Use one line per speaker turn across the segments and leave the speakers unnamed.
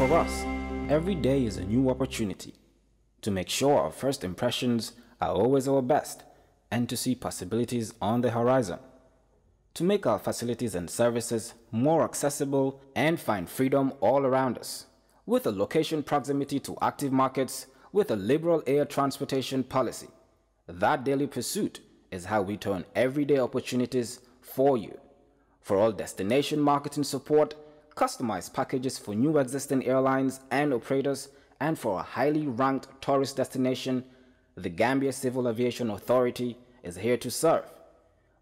For us, every day is a new opportunity to make sure our first impressions are always our best and to see possibilities on the horizon, to make our facilities and services more accessible and find freedom all around us. With a location proximity to active markets, with a liberal air transportation policy, that daily pursuit is how we turn everyday opportunities for you. For all destination marketing support, customized packages for new existing airlines and operators, and for a highly ranked tourist destination, the Gambia Civil Aviation Authority is here to serve.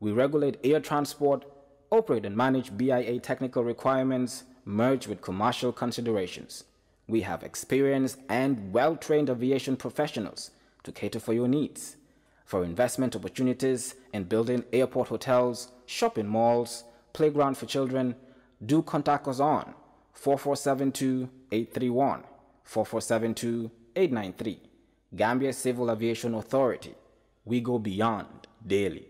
We regulate air transport, operate and manage BIA technical requirements merged with commercial considerations. We have experienced and well-trained aviation professionals to cater for your needs. For investment opportunities in building airport hotels, shopping malls, playground for children, do contact us on 4472-831, 4472-893. Gambia Civil Aviation Authority. We go beyond daily.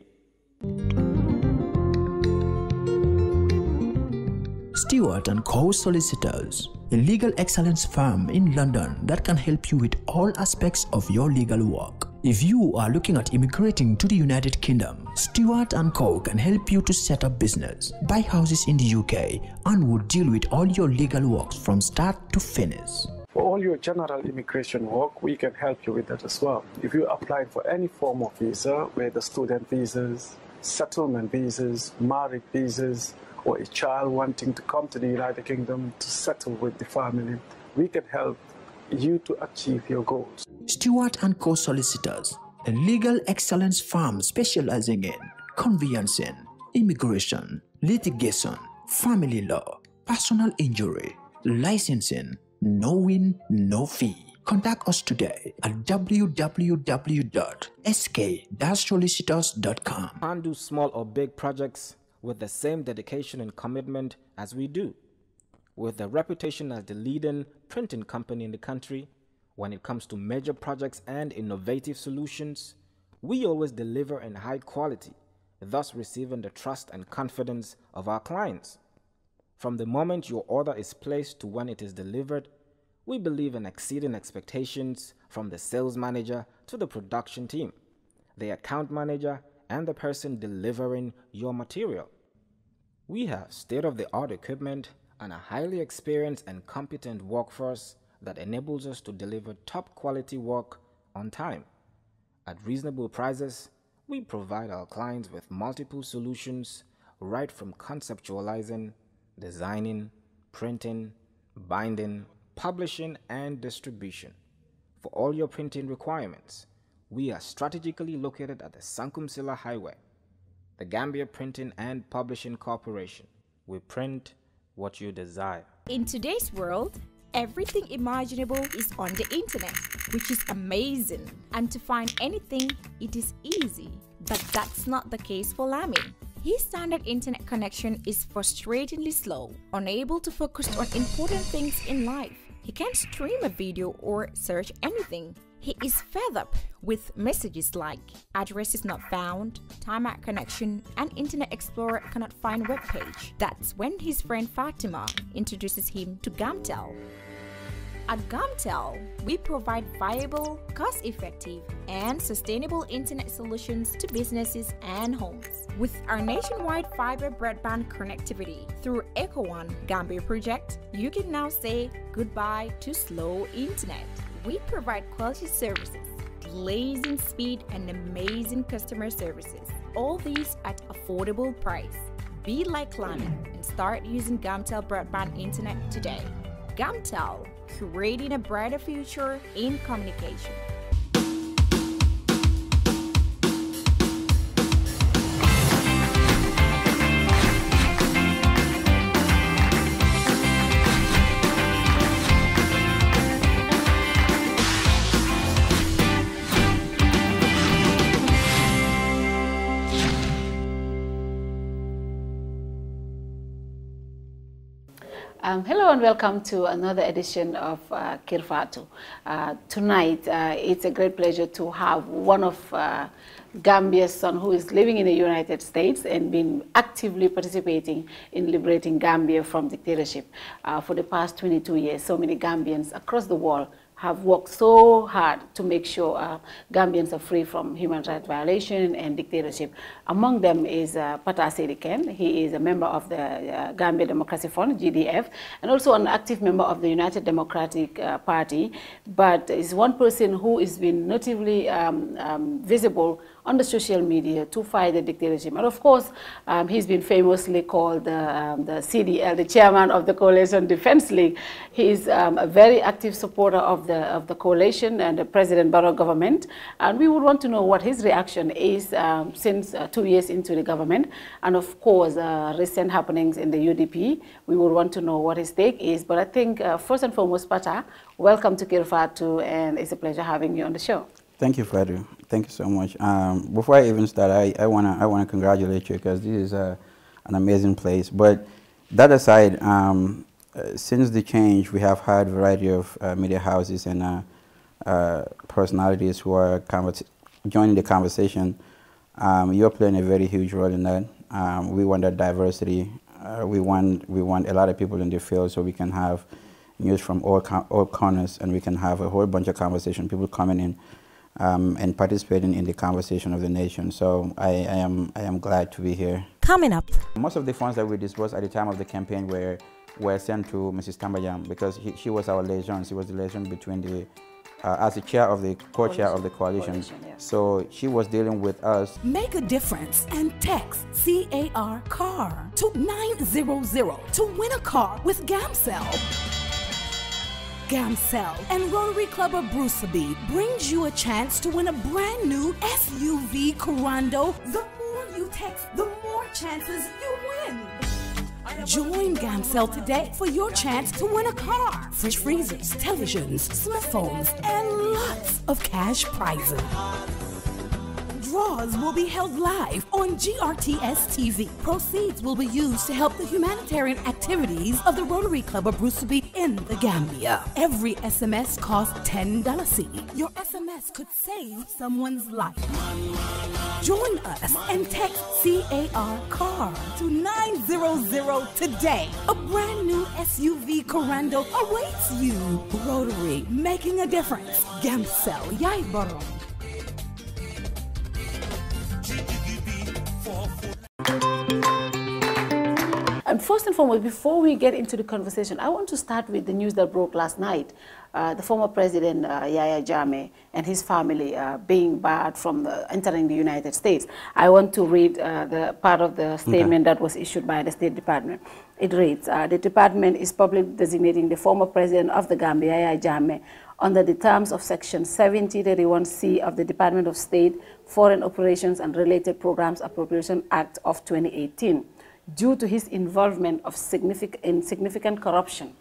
Stewart & Co. Solicitors, a legal excellence firm in London that can help you with all aspects of your legal work. If you are looking at immigrating to the United Kingdom, Stewart & Co. can help you to set up business, buy houses in the UK, and will deal with all your legal works from start to finish.
For all your general immigration work, we can help you with that as well. If you applied for any form of visa, whether student visas, settlement visas, marriage visas, or a child wanting to come to the United Kingdom to settle with the family, we can help you to achieve your goals.
Stewart & Co. Solicitors, a legal excellence firm specializing in conveyancing, immigration, litigation, family law, personal injury, licensing, no win, no fee. Contact us today at www.sk-solicitors.com.
And do small or big projects with the same dedication and commitment as we do. With a reputation as the leading printing company in the country, when it comes to major projects and innovative solutions, we always deliver in high quality, thus receiving the trust and confidence of our clients. From the moment your order is placed to when it is delivered, we believe in exceeding expectations from the sales manager to the production team, the account manager, and the person delivering your material. We have state-of-the-art equipment and a highly experienced and competent workforce that enables us to deliver top-quality work on time. At reasonable prices, we provide our clients with multiple solutions right from conceptualizing, designing, printing, binding, publishing, and distribution. For all your printing requirements, we are strategically located at the Sankumsila Highway, the Gambia Printing and Publishing Corporation. We print what you desire.
In today's world, everything imaginable is on the internet, which is amazing. And to find anything, it is easy. But that's not the case for Lami. His standard internet connection is frustratingly slow, unable to focus on important things in life. He can't stream a video or search anything. He is fed up with messages like address is not found, timeout connection, and Internet Explorer cannot find web page. That's when his friend Fatima introduces him to Gamtel. At Gamtel, we provide viable, cost-effective, and sustainable internet solutions to businesses and homes. With our nationwide fiber broadband connectivity through EcoOne Gambia project, you can now say goodbye to slow internet. We provide quality services, blazing speed, and amazing customer services. All these at affordable price. Be like Lami and start using Gamtel broadband internet today. Gamtel, creating a brighter future in communication.
Hello and welcome to another edition of Kerr Fatou. Tonight, it's a great pleasure to have one of Gambia's son who is living in the United States and been actively participating in liberating Gambia from dictatorship for the past 22 years. So many Gambians across the world have worked so hard to make sure Gambians are free from human rights violation and dictatorship. Among them is Pata Saidykhan. He is a member of the Gambia Democracy Fund, GDF, and also an active member of the United Democratic Party, but is one person who has been notably visible on the social media to fight the dictatorship. And of course, he's been famously called the CDL, the chairman of the Coalition Defense League. He's a very active supporter of the coalition and the President Barrow government. And we would want to know what his reaction is since 2 years into the government. And of course, recent happenings in the UDP. We would want to know what his take is. But I think first and foremost, Pata, welcome to Kerr Fatou, and it's a pleasure having you on the show.
Thank you, Fatou. Thank you so much. Before I even start, I wanna congratulate you because this is an amazing place. But that aside, since the change, we have had a variety of media houses and personalities who are joining the conversation. You're playing a very huge role in that. We want that diversity. We want a lot of people in the field so we can have news from all corners, and we can have a whole bunch of conversation, people coming in and participating in the conversation of the nation. So I am glad to be here.
Coming up.
Most of the funds that we disbursed at the time of the campaign were sent to Mrs. Tambayam because she was our liaison. She was the liaison between the, as the chair of the co-chair of the coalition. Yeah. So she was dealing with us.
Make a difference and text CAR to 900 to win a car with Gamcell. Gamcell and Rotary Club of Bruceby brings you a chance to win a brand new SUV Corando. The more you text, the more chances you win. Join Gamcell today for your chance to win a car, fridge freezers, televisions, smartphones, and lots of cash prizes. Draws will be held live on GRTS TV. Proceeds will be used to help the humanitarian activities of the Rotary Club of Bruceby in the Gambia. Every SMS costs $10. Your SMS could save someone's life. Join us and text CAR to 900 today. A brand new SUV Corando awaits you. Rotary, making a difference. Gamcell, Yai Barong.
And first and foremost, before we get into the conversation, I want to start with the news that broke last night. The former president, Yahya Jammeh, and his family being barred from entering the United States. I want to read the part of the statement that was issued by the State Department. It reads, the department is publicly designating the former president of the Gambia, Yahya Jammeh, under the terms of Section 7031C of the Department of State, Foreign Operations and Related Programs Appropriation Act of 2018. Due to his involvement in significant corruption.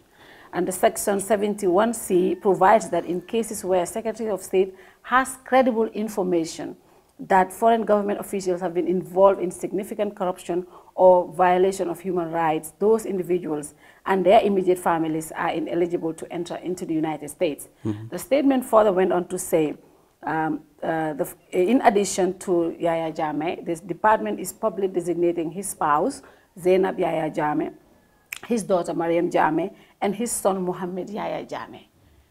And the Section 71C provides that in cases where a Secretary of State has credible information that foreign government officials have been involved in significant corruption or violation of human rights, those individuals and their immediate families are ineligible to enter into the United States. The statement further went on to say, in addition to Yahya Jammeh, this department is publicly designating his spouse, Zainab Yahya Jammeh, his daughter Mariam Jammeh, and his son Mohammed Yahya Jammeh.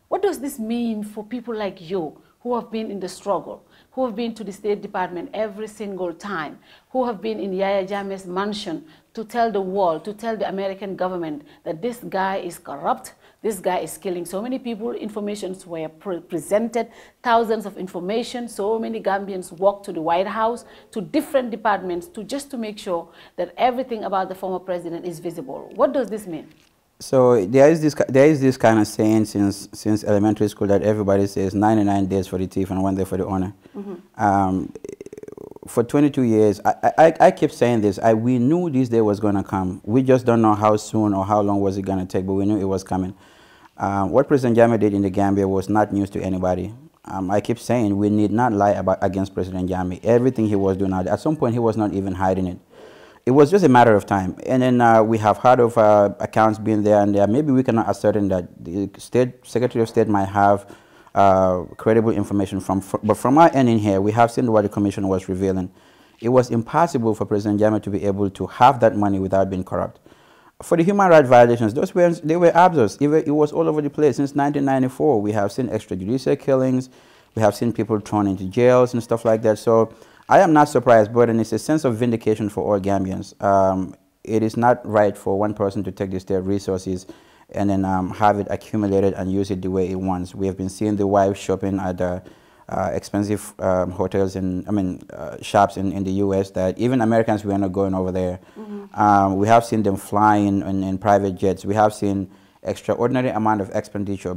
What does this mean for people like you who have been in the struggle, who have been to the State Department every single time, who have been in Yahya Jammeh's mansion to tell the world, to tell the American government that this guy is corrupt, this guy is killing so many people, informations were presented, thousands of information, so many Gambians walked to the White House, to different departments, just to make sure that everything about the former president is visible. What does this mean?
So there is this kind of saying since elementary school that everybody says 99 days for the thief and 1 day for the owner. For 22 years, I kept saying this. We knew this day was going to come. We just don't know how soon or how long was it going to take, but we knew it was coming. What President Jammeh did in the Gambia was not news to anybody. I keep saying we need not lie against President Jammeh. Everything he was doing, at some point he was not even hiding it. it was just a matter of time. And then we have heard of accounts being there and there. Maybe we cannot ascertain that the Secretary of State might have credible information but from our end in here, we have seen what the Commission was revealing. It was impossible for President Jammeh to be able to have that money without being corrupt. For the human rights violations, they were absurd. It was all over the place. Since 1994, we have seen extrajudicial killings. We have seen people thrown into jails and stuff like that. So I am not surprised, but it's a sense of vindication for all Gambians. It is not right for one person to take the state resources and then have it accumulated and use it the way it wants. We have been seeing the wives shopping at expensive hotels and shops in the U.S. that even Americans were not going over there. Mm-hmm. We have seen them flying in private jets. We have seen extraordinary amount of expenditure,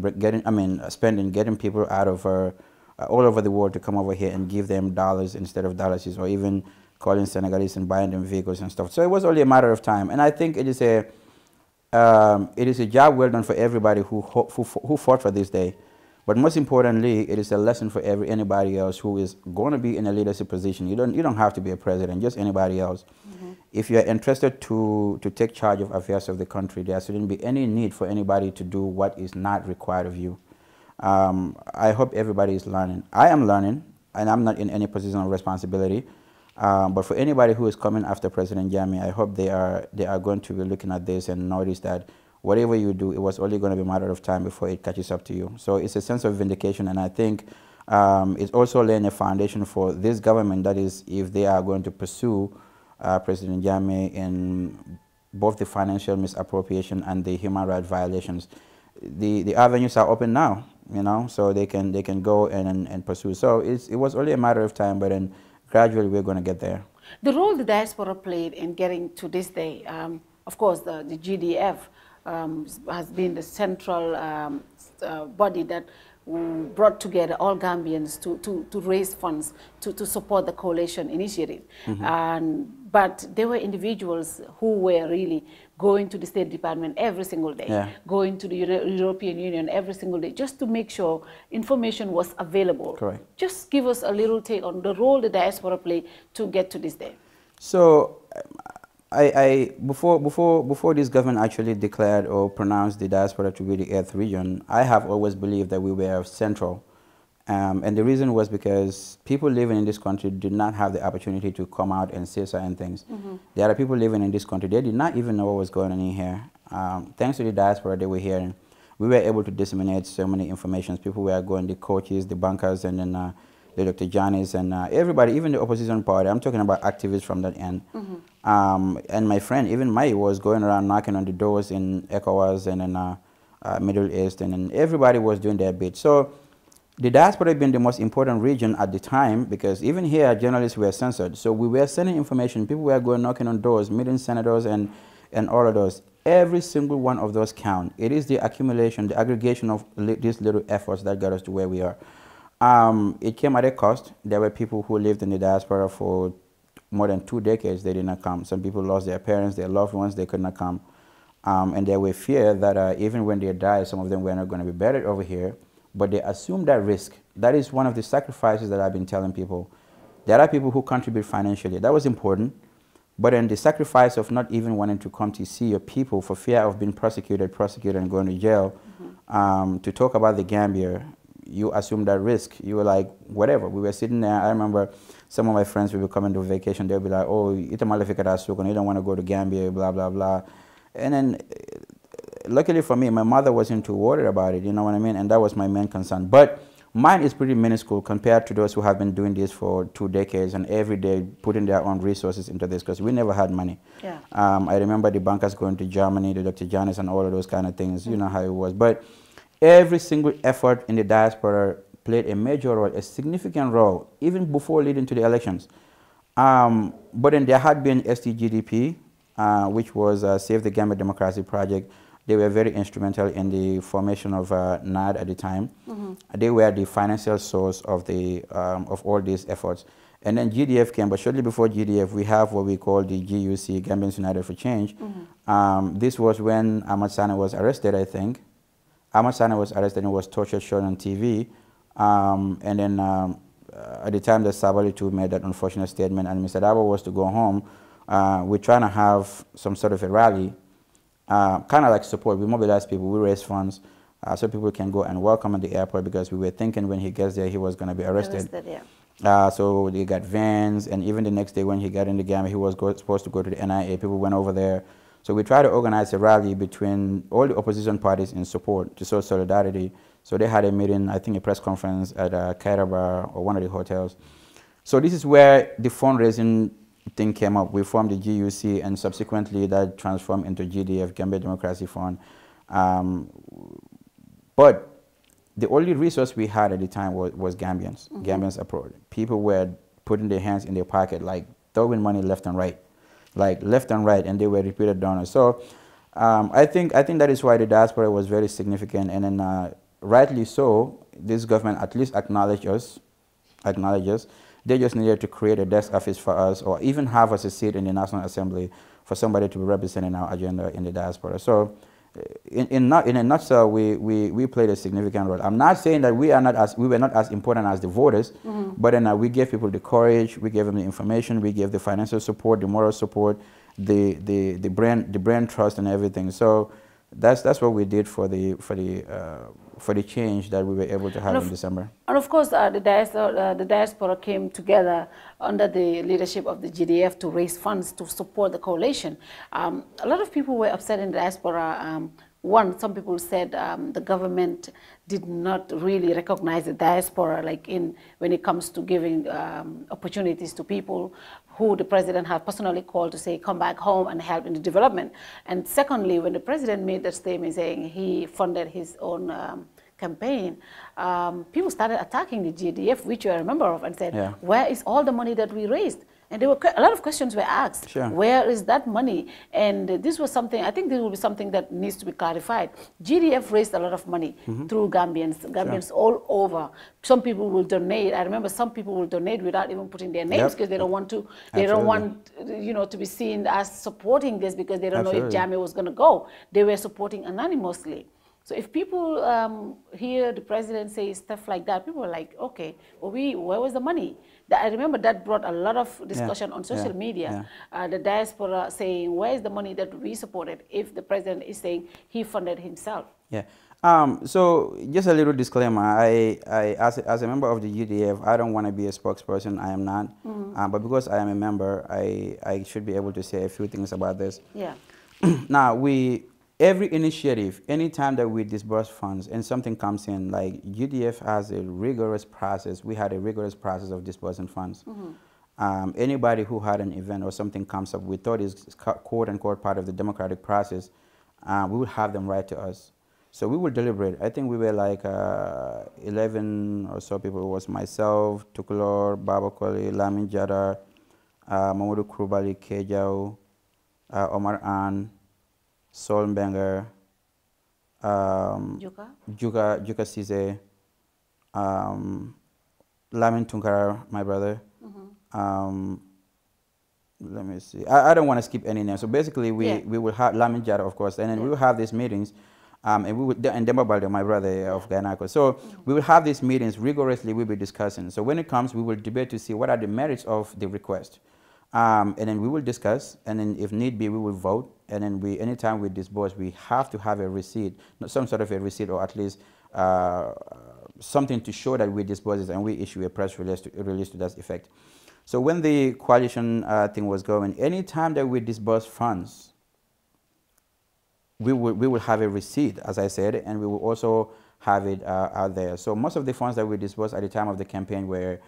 spending, getting people out of all over the world to come over here and give them dollars instead of dollars, or even calling Senegalese and buying them vehicles and stuff. So it was only a matter of time, and I think it is a job well done for everybody who fought for this day. But most importantly, it is a lesson for anybody else who is going to be in a leadership position. You don't have to be a president, just anybody else. Mm-hmm. If you are interested to take charge of affairs of the country, there shouldn't be any need for anybody to do what is not required of you. I hope everybody is learning. I am learning, and I'm not in any position of responsibility. But for anybody who is coming after President Jammeh, I hope they are going to be looking at this and notice that whatever you do, it was only going to be a matter of time before it catches up to you. So it's a sense of vindication, and I think it's also laying a foundation for this government, that is, if they are going to pursue President Jammeh in both the financial misappropriation and the human rights violations, the avenues are open now, so they can go and pursue. So it was only a matter of time, but then gradually we're going to get there.
The role the diaspora played in getting to this day, of course, the GDF has been the central body that brought together all Gambians to raise funds to support the coalition initiative. Mm-hmm. But there were individuals who were really going to the State Department every single day, yeah, going to the European Union every single day, just to make sure information was available.
Correct.
Just give us a little take on the role the diaspora played to get to this day.
So, before this government actually declared or pronounced the diaspora to be the 8th region, I have always believed that we were central. And the reason was because people living in this country did not have the opportunity to come out and say certain things. Mm-hmm. There are people living in this country, they did not even know what was going on in here. Thanks to the diaspora they were here, we were able to disseminate so many information. People were going, the coaches, the bankers, and then the Dr. Johnnies, and everybody, even the opposition party. I'm talking about activists from that end. Mm-hmm. And my friend, even Mai, was going around knocking on the doors in ECOWAS and in Middle East, and then everybody was doing their bit. So the diaspora had been the most important region at the time, because even here, journalists were censored. So we were sending information. People were going knocking on doors, meeting senators and all of those. Every single one of those count. It is the accumulation, the aggregation of these little efforts that got us to where we are. It came at a cost. There were people who lived in the diaspora for more than 2 decades. They did not come. Some people lost their parents, their loved ones. They could not come. And there were fear that even when they died, some of them were not going to be buried over here. But they assumed that risk. That is one of the sacrifices that I've been telling people. There are people who contribute financially. That was important. But then the sacrifice of not even wanting to come to see your people for fear of being prosecuted and going to jail, mm-hmm, to talk about the Gambia, you assume that risk. You were like, whatever. We were sitting there. I remember some of my friends would be coming to vacation. They'll be like, oh, you don't want to go to Gambia, blah, blah, blah. And then luckily for me, my mother wasn't too worried about it, you know what I mean? And that was my main concern. But mine is pretty minuscule compared to those who have been doing this for 2 decades and every day putting their own resources into this, because we never had money. Yeah. I remember the bankers going to Germany, the Dr. Johnnies and all of those kind of things. Mm-hmm. You know how it was. But every single effort in the diaspora played a major role, a significant role, even before leading to the elections. But then there had been STGDP, which was Save the Gambia Democracy Project. They were very instrumental in the formation of NAD at the time. Mm-hmm. They were the financial source of all these efforts. And then GDF came, but shortly before GDF, we have what we call the GUC, Gambians United for Change. Mm-hmm. This was when Ahmad Sani was arrested, I think. Ahmad Sani was arrested and was tortured, shown on TV. And then at the time that Sabali too made that unfortunate statement, and Mr. Dabo was to go home, we're trying to have some sort of a rally, kind of like support. We mobilize people, we raise funds, so people can go and welcome at the airport, because we were thinking when he gets there he was going to be arrested. So they got vans, and even the next day when he got in the Gambia, he was supposed to go to the NIA. People went over there. So we try to organize a rally between all the opposition parties in support to show solidarity. So they had a meeting, I think a press conference at Kairaba or one of the hotels. So this is where the fundraising thing came up. We formed the GUC, and subsequently that transformed into GDF, Gambia Democracy Fund. But the only resource we had at the time was Gambians, Gambians abroad. People were putting their hands in their pocket, like throwing money left and right, and they were repeated donors. So I think that is why the diaspora was very significant, and then rightly so, this government at least acknowledged us. They just needed to create a desk office for us, or even have us a seat in the National Assembly for somebody to be representing our agenda in the diaspora. So in a nutshell, we played a significant role. I'm not saying that we were not as important as the voters, but then we gave people the courage, we gave them the information, we gave the financial support, the moral support, the brand trust, and everything. So that's what we did for the change that we were able to have in December.
And of course, the diaspora came together under the leadership of the GDF to raise funds to support the coalition. A lot of people were upset in the diaspora. Some people said the government did not really recognize the diaspora, like when it comes to giving opportunities to people who the president had personally called to say, come back home and help in the development. And secondly, when the president made that statement saying he funded his own campaign, people started attacking the GDF, which you're a member of, and said, where is all the money that we raised? And there were a lot of questions were asked. Where is that money? And this was something, I think this will be something that needs to be clarified. GDF raised a lot of money through Gambians all over. Some people will donate. I remember some people will donate without even putting their names, because they don't want to, to be seen as supporting this, because they don't know if Jammeh was going to go. They were supporting anonymously. So if people hear the president say stuff like that, people are like, okay, well, where was the money? I remember that brought a lot of discussion on social media. The diaspora saying, where is the money that we supported, if the president is saying he funded himself?
So just a little disclaimer, as a member of the UDF, I don't want to be a spokesperson. I am not. But because I am a member, I should be able to say a few things about this. Now, every initiative, anytime that we disburse funds and something comes in, like UDF has a rigorous process. We had a rigorous process of disbursing funds. Anybody who had an event or something comes up, we thought is quote unquote part of the democratic process, we would have them write to us. So we would deliberate. I think we were like 11 or so people. It was myself, Tukulor, Baba Koli, Lamin Jada, Mamadou Krubali, Kejau, Omar An, Sol Mbenga, Juka Cisse, Lamin Tunkara, my brother. Let me see. I don't want to skip any names. So basically, we will have Lamin Jara, of course, and then we will have these meetings. And we would, and Demba Balde, my brother of Ghanako. So we will have these meetings rigorously. We'll be discussing. So when it comes, we will debate to see what are the merits of the request. And then we will discuss, and then if need be, we will vote. And then anytime we disburse, we have to have a receipt, some sort of a receipt, or at least something to show that we disburse it, and we issue a press release to that effect. So when the coalition thing was going, anytime that we disburse funds, we will have a receipt, as I said, and we will also have it out there. So most of the funds that we disbursed at the time of the campaign were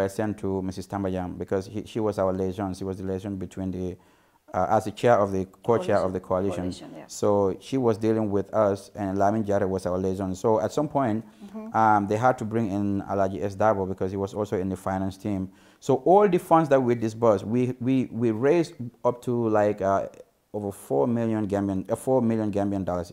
sent to Mrs. Tambayam, because she was our liaison. She was the liaison between the, as the chair of the co-chair of the coalition. So she was dealing with us, and Lamin Jare was our liaison. So at some point, they had to bring in Alaji S. Dabo, because he was also in the finance team. So all the funds that we disbursed, we raised up to like over 4 million Gambian dollars.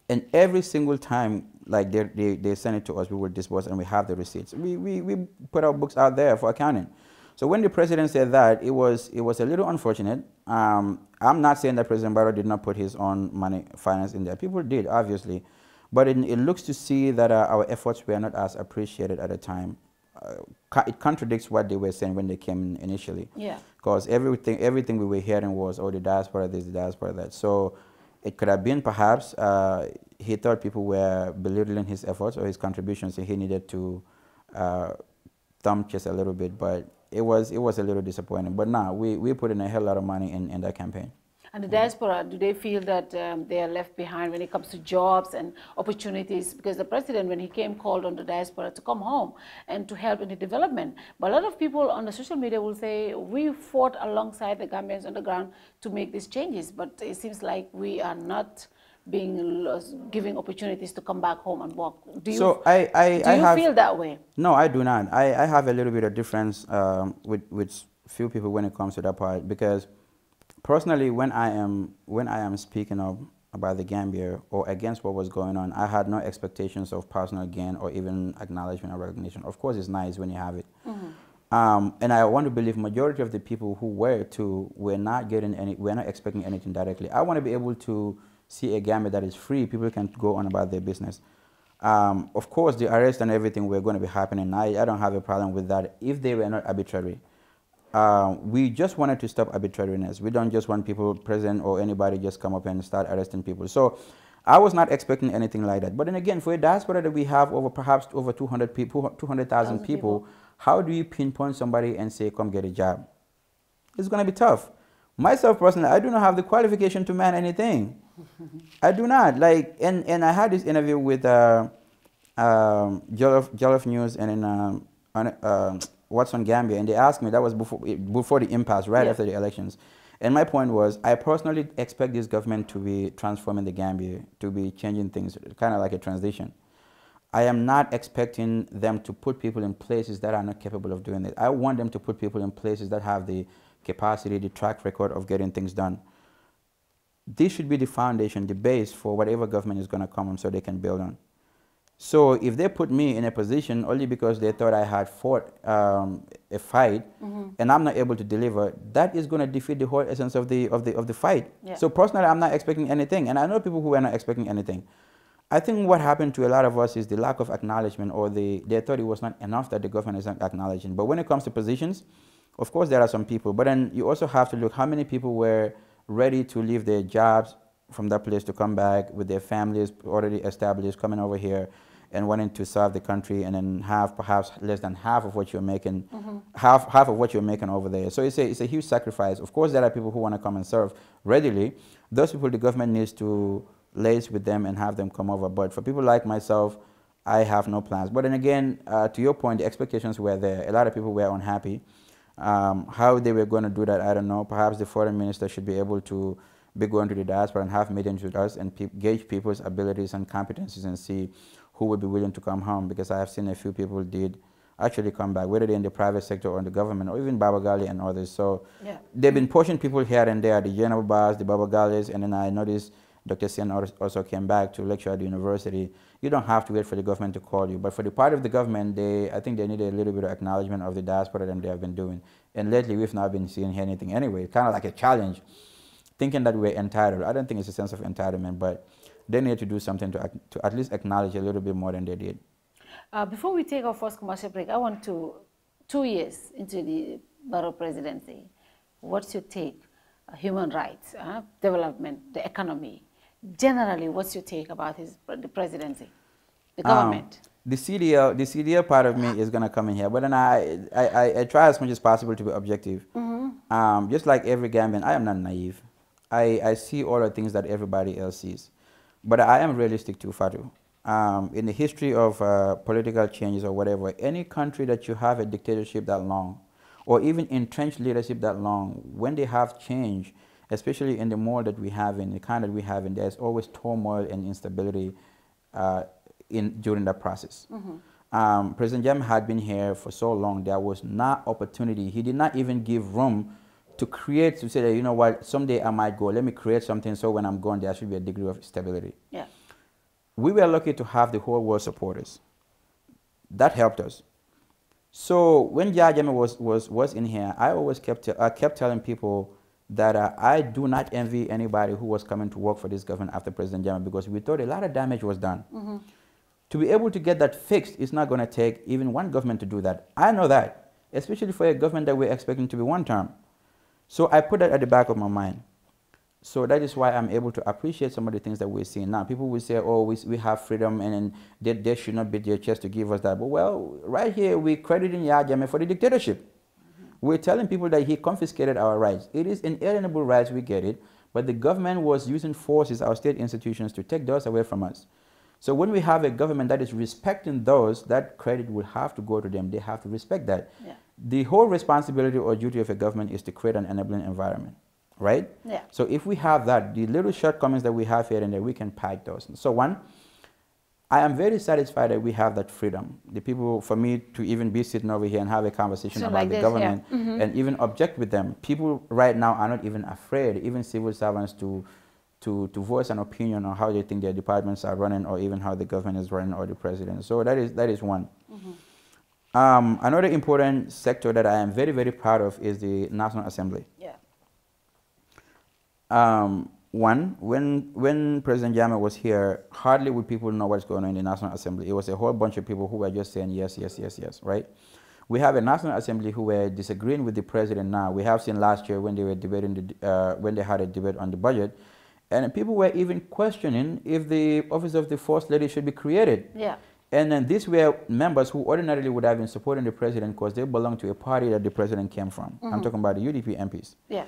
And every single time, like they send it to us, we will disburse, and we have the receipts. We put our books out there for accounting. So when the president said that, it was a little unfortunate. I'm not saying that President Barrow did not put his own finance in there. People did, obviously. But it looks to see that our efforts were not as appreciated at the time. it contradicts what they were saying when they came in initially.
Yeah.
Because everything we were hearing was, oh, the diaspora this, the diaspora that. So it could have been perhaps he thought people were belittling his efforts or his contributions, and he needed to thumb chest a little bit. But it was a little disappointing. But now we put in a hell lot of money in that campaign.
And the diaspora, do they feel that they are left behind when it comes to jobs and opportunities? Because the president, when he came, called on the diaspora to come home and to help in the development. But a lot of people on the social media will say, we fought alongside the Gambians on the ground to make these changes. But it seems like we are not giving opportunities to come back home and work. Do you,
so
feel that way?
No, I do not. I have a little bit of difference with few people when it comes to that part, because personally, when I am speaking up about the Gambia or against what was going on, I had no expectations of personal gain or even acknowledgement or recognition. Of course, it's nice when you have it. Mm-hmm. And I want to believe majority of the people who were too were not expecting anything directly. I want to be able to see a Gambia that is free. People can go on about their business. Of course, the arrest and everything were going to be happening. I don't have a problem with that if they were not arbitrary. We just wanted to stop arbitrariness. We don't just want people, president or anybody, just come up and start arresting people. So I was not expecting anything like that. But then again, for a diaspora that we have perhaps over 200 people, 200,000 people, how do you pinpoint somebody and say, come get a job? It's going to be tough. Myself personally, I do not have the qualification to man anything. I do not. And I had this interview with Jollof News and in What's on Gambia, and they asked me, that was before the impasse, right after the elections. And my point was, I personally expect this government to be transforming the Gambia, to be changing things, kind of like a transition. I am not expecting them to put people in places that are not capable of doing it. I want them to put people in places that have the capacity, the track record of getting things done. This should be the foundation, the base for whatever government is going to come on, so they can build on. So if they put me in a position only because they thought I had fought a fight, and I'm not able to deliver, that is going to defeat the whole essence of the fight. Yeah. So personally, I'm not expecting anything, and I know people who are not expecting anything. I think what happened to a lot of us is the lack of acknowledgement, or they thought it was not enough that the government is not acknowledging. But when it comes to positions, of course there are some people, but then you also have to look how many people were ready to leave their jobs from that place to come back with their families already established, coming over here and wanting to serve the country, and then have perhaps less than half of what you're making, half of what you're making over there. So it's a huge sacrifice. Of course, there are people who want to come and serve readily. Those people, the government needs to liaise with them and have them come over. But for people like myself, I have no plans. But then again, to your point, the expectations were there. A lot of people were unhappy. How they were going to do that, I don't know. Perhaps the foreign minister should be able to be going to the diaspora and have meetings with us and gauge people's abilities and competencies and see who would be willing to come home, because I have seen a few people did actually come back, whether they're in the private sector or in the government, or even Babagali and others. So they've been pushing people here and there, the General Bars, the Babagalis, and then I noticed Dr. Sen also came back to lecture at the university. You don't have to wait for the government to call you, but for the part of the government, I think they need a little bit of acknowledgement of the diaspora than they have been doing. And lately, we've not been seeing anything anyway. It's kind of like a challenge, thinking that we're entitled. I don't think it's a sense of entitlement, but they need to do something to at least acknowledge a little bit more than they did.
Before we take our first commercial break, I want to, 2 years into the Barrow presidency, what's your take? Human rights, development, the economy. Generally, what's your take about the presidency, the government?
The CDL part of me is going to come in here, but then I try as much as possible to be objective. Just like every Gambian, I am not naive. I see all the things that everybody else sees. But I am realistic too, Fatou. In the history of political changes or whatever, any country that you have a dictatorship that long, or even entrenched leadership that long, when they have change, especially in the mold that we have in, the kind that we have in, there's always turmoil and instability during that process. President Jammeh had been here for so long, there was not opportunity. He did not even give room to create, to say that, you know what, someday I might go, let me create something so when I'm gone, there should be a degree of stability. Yeah. We were lucky to have the whole world support us. That helped us. So when Jammeh was in here, I always kept telling people that I do not envy anybody who was coming to work for this government after President Jammeh, because we thought a lot of damage was done. To be able to get that fixed, it's not going to take even one government to do that. I know that, especially for a government that we're expecting to be one term. So I put that at the back of my mind. So that is why I'm able to appreciate some of the things that we're seeing now. People will say, oh, we have freedom, and then they should not beat their chest to give us that. But well, right here, we're crediting Yahya Jammeh for the dictatorship. We're telling people that he confiscated our rights. It is inalienable rights, we get it, but the government was using forces, our state institutions, to take those away from us. So when we have a government that is respecting those, that credit will have to go to them. They have to respect that. Yeah. The whole responsibility or duty of a government is to create an enabling environment, right? Yeah. So if we have that, the little shortcomings that we have here and there, we can patch those. So one, I am very satisfied that we have that freedom. The people, for me to even be sitting over here and have a conversation about like the government and even object with them, people right now are not even afraid, even civil servants, to voice an opinion on how they think their departments are running, or even how the government is running, or the president. So that is one. Another important sector that I am very, very proud of is the National Assembly. Yeah. When President Jammeh was here, hardly would people know what's going on in the National Assembly. It was a whole bunch of people who were just saying yes, yes, yes, yes, right? We have a National Assembly who were disagreeing with the president now. We have seen last year when they were debating, when they had a debate on the budget, and people were even questioning if the office of the First Lady should be created. Yeah. And then these were members who ordinarily would have been supporting the president because they belong to a party that the president came from. I'm talking about the UDP MPs. Yeah.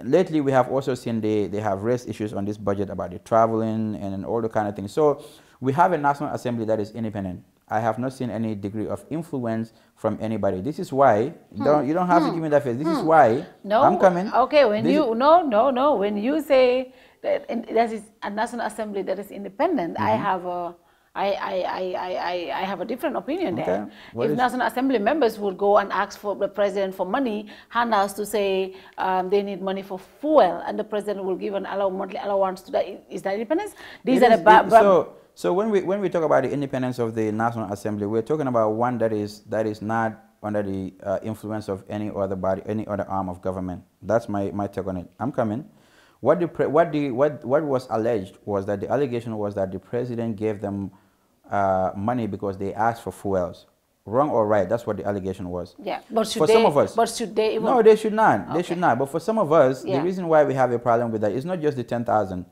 Lately, we have also seen they have raised issues on this budget about the traveling and all the kind of things. So we have a National Assembly that is independent. I have not seen any degree of influence from anybody. This is why, you don't have to give me that face. This is why I'm coming.
Okay, when when you say that is a National Assembly that is independent, I have a different opinion there. If National Assembly members would go and ask for the president for money, handouts to say they need money for fuel, and the president will give an monthly allowance to that, is that independence? These are the
So when we talk about the independence of the National Assembly, we're talking about one that is not under the influence of any other body, any other arm of government. That's my take on it. I'm coming. What was alleged was that the allegation was that the president gave them money because they asked for fuels. Wrong or right? That's what the allegation was. Yeah, but should some of us, but should they even? No, they should not. Okay. They should not. But for some of us, the reason why we have a problem with that is not just the 10,000.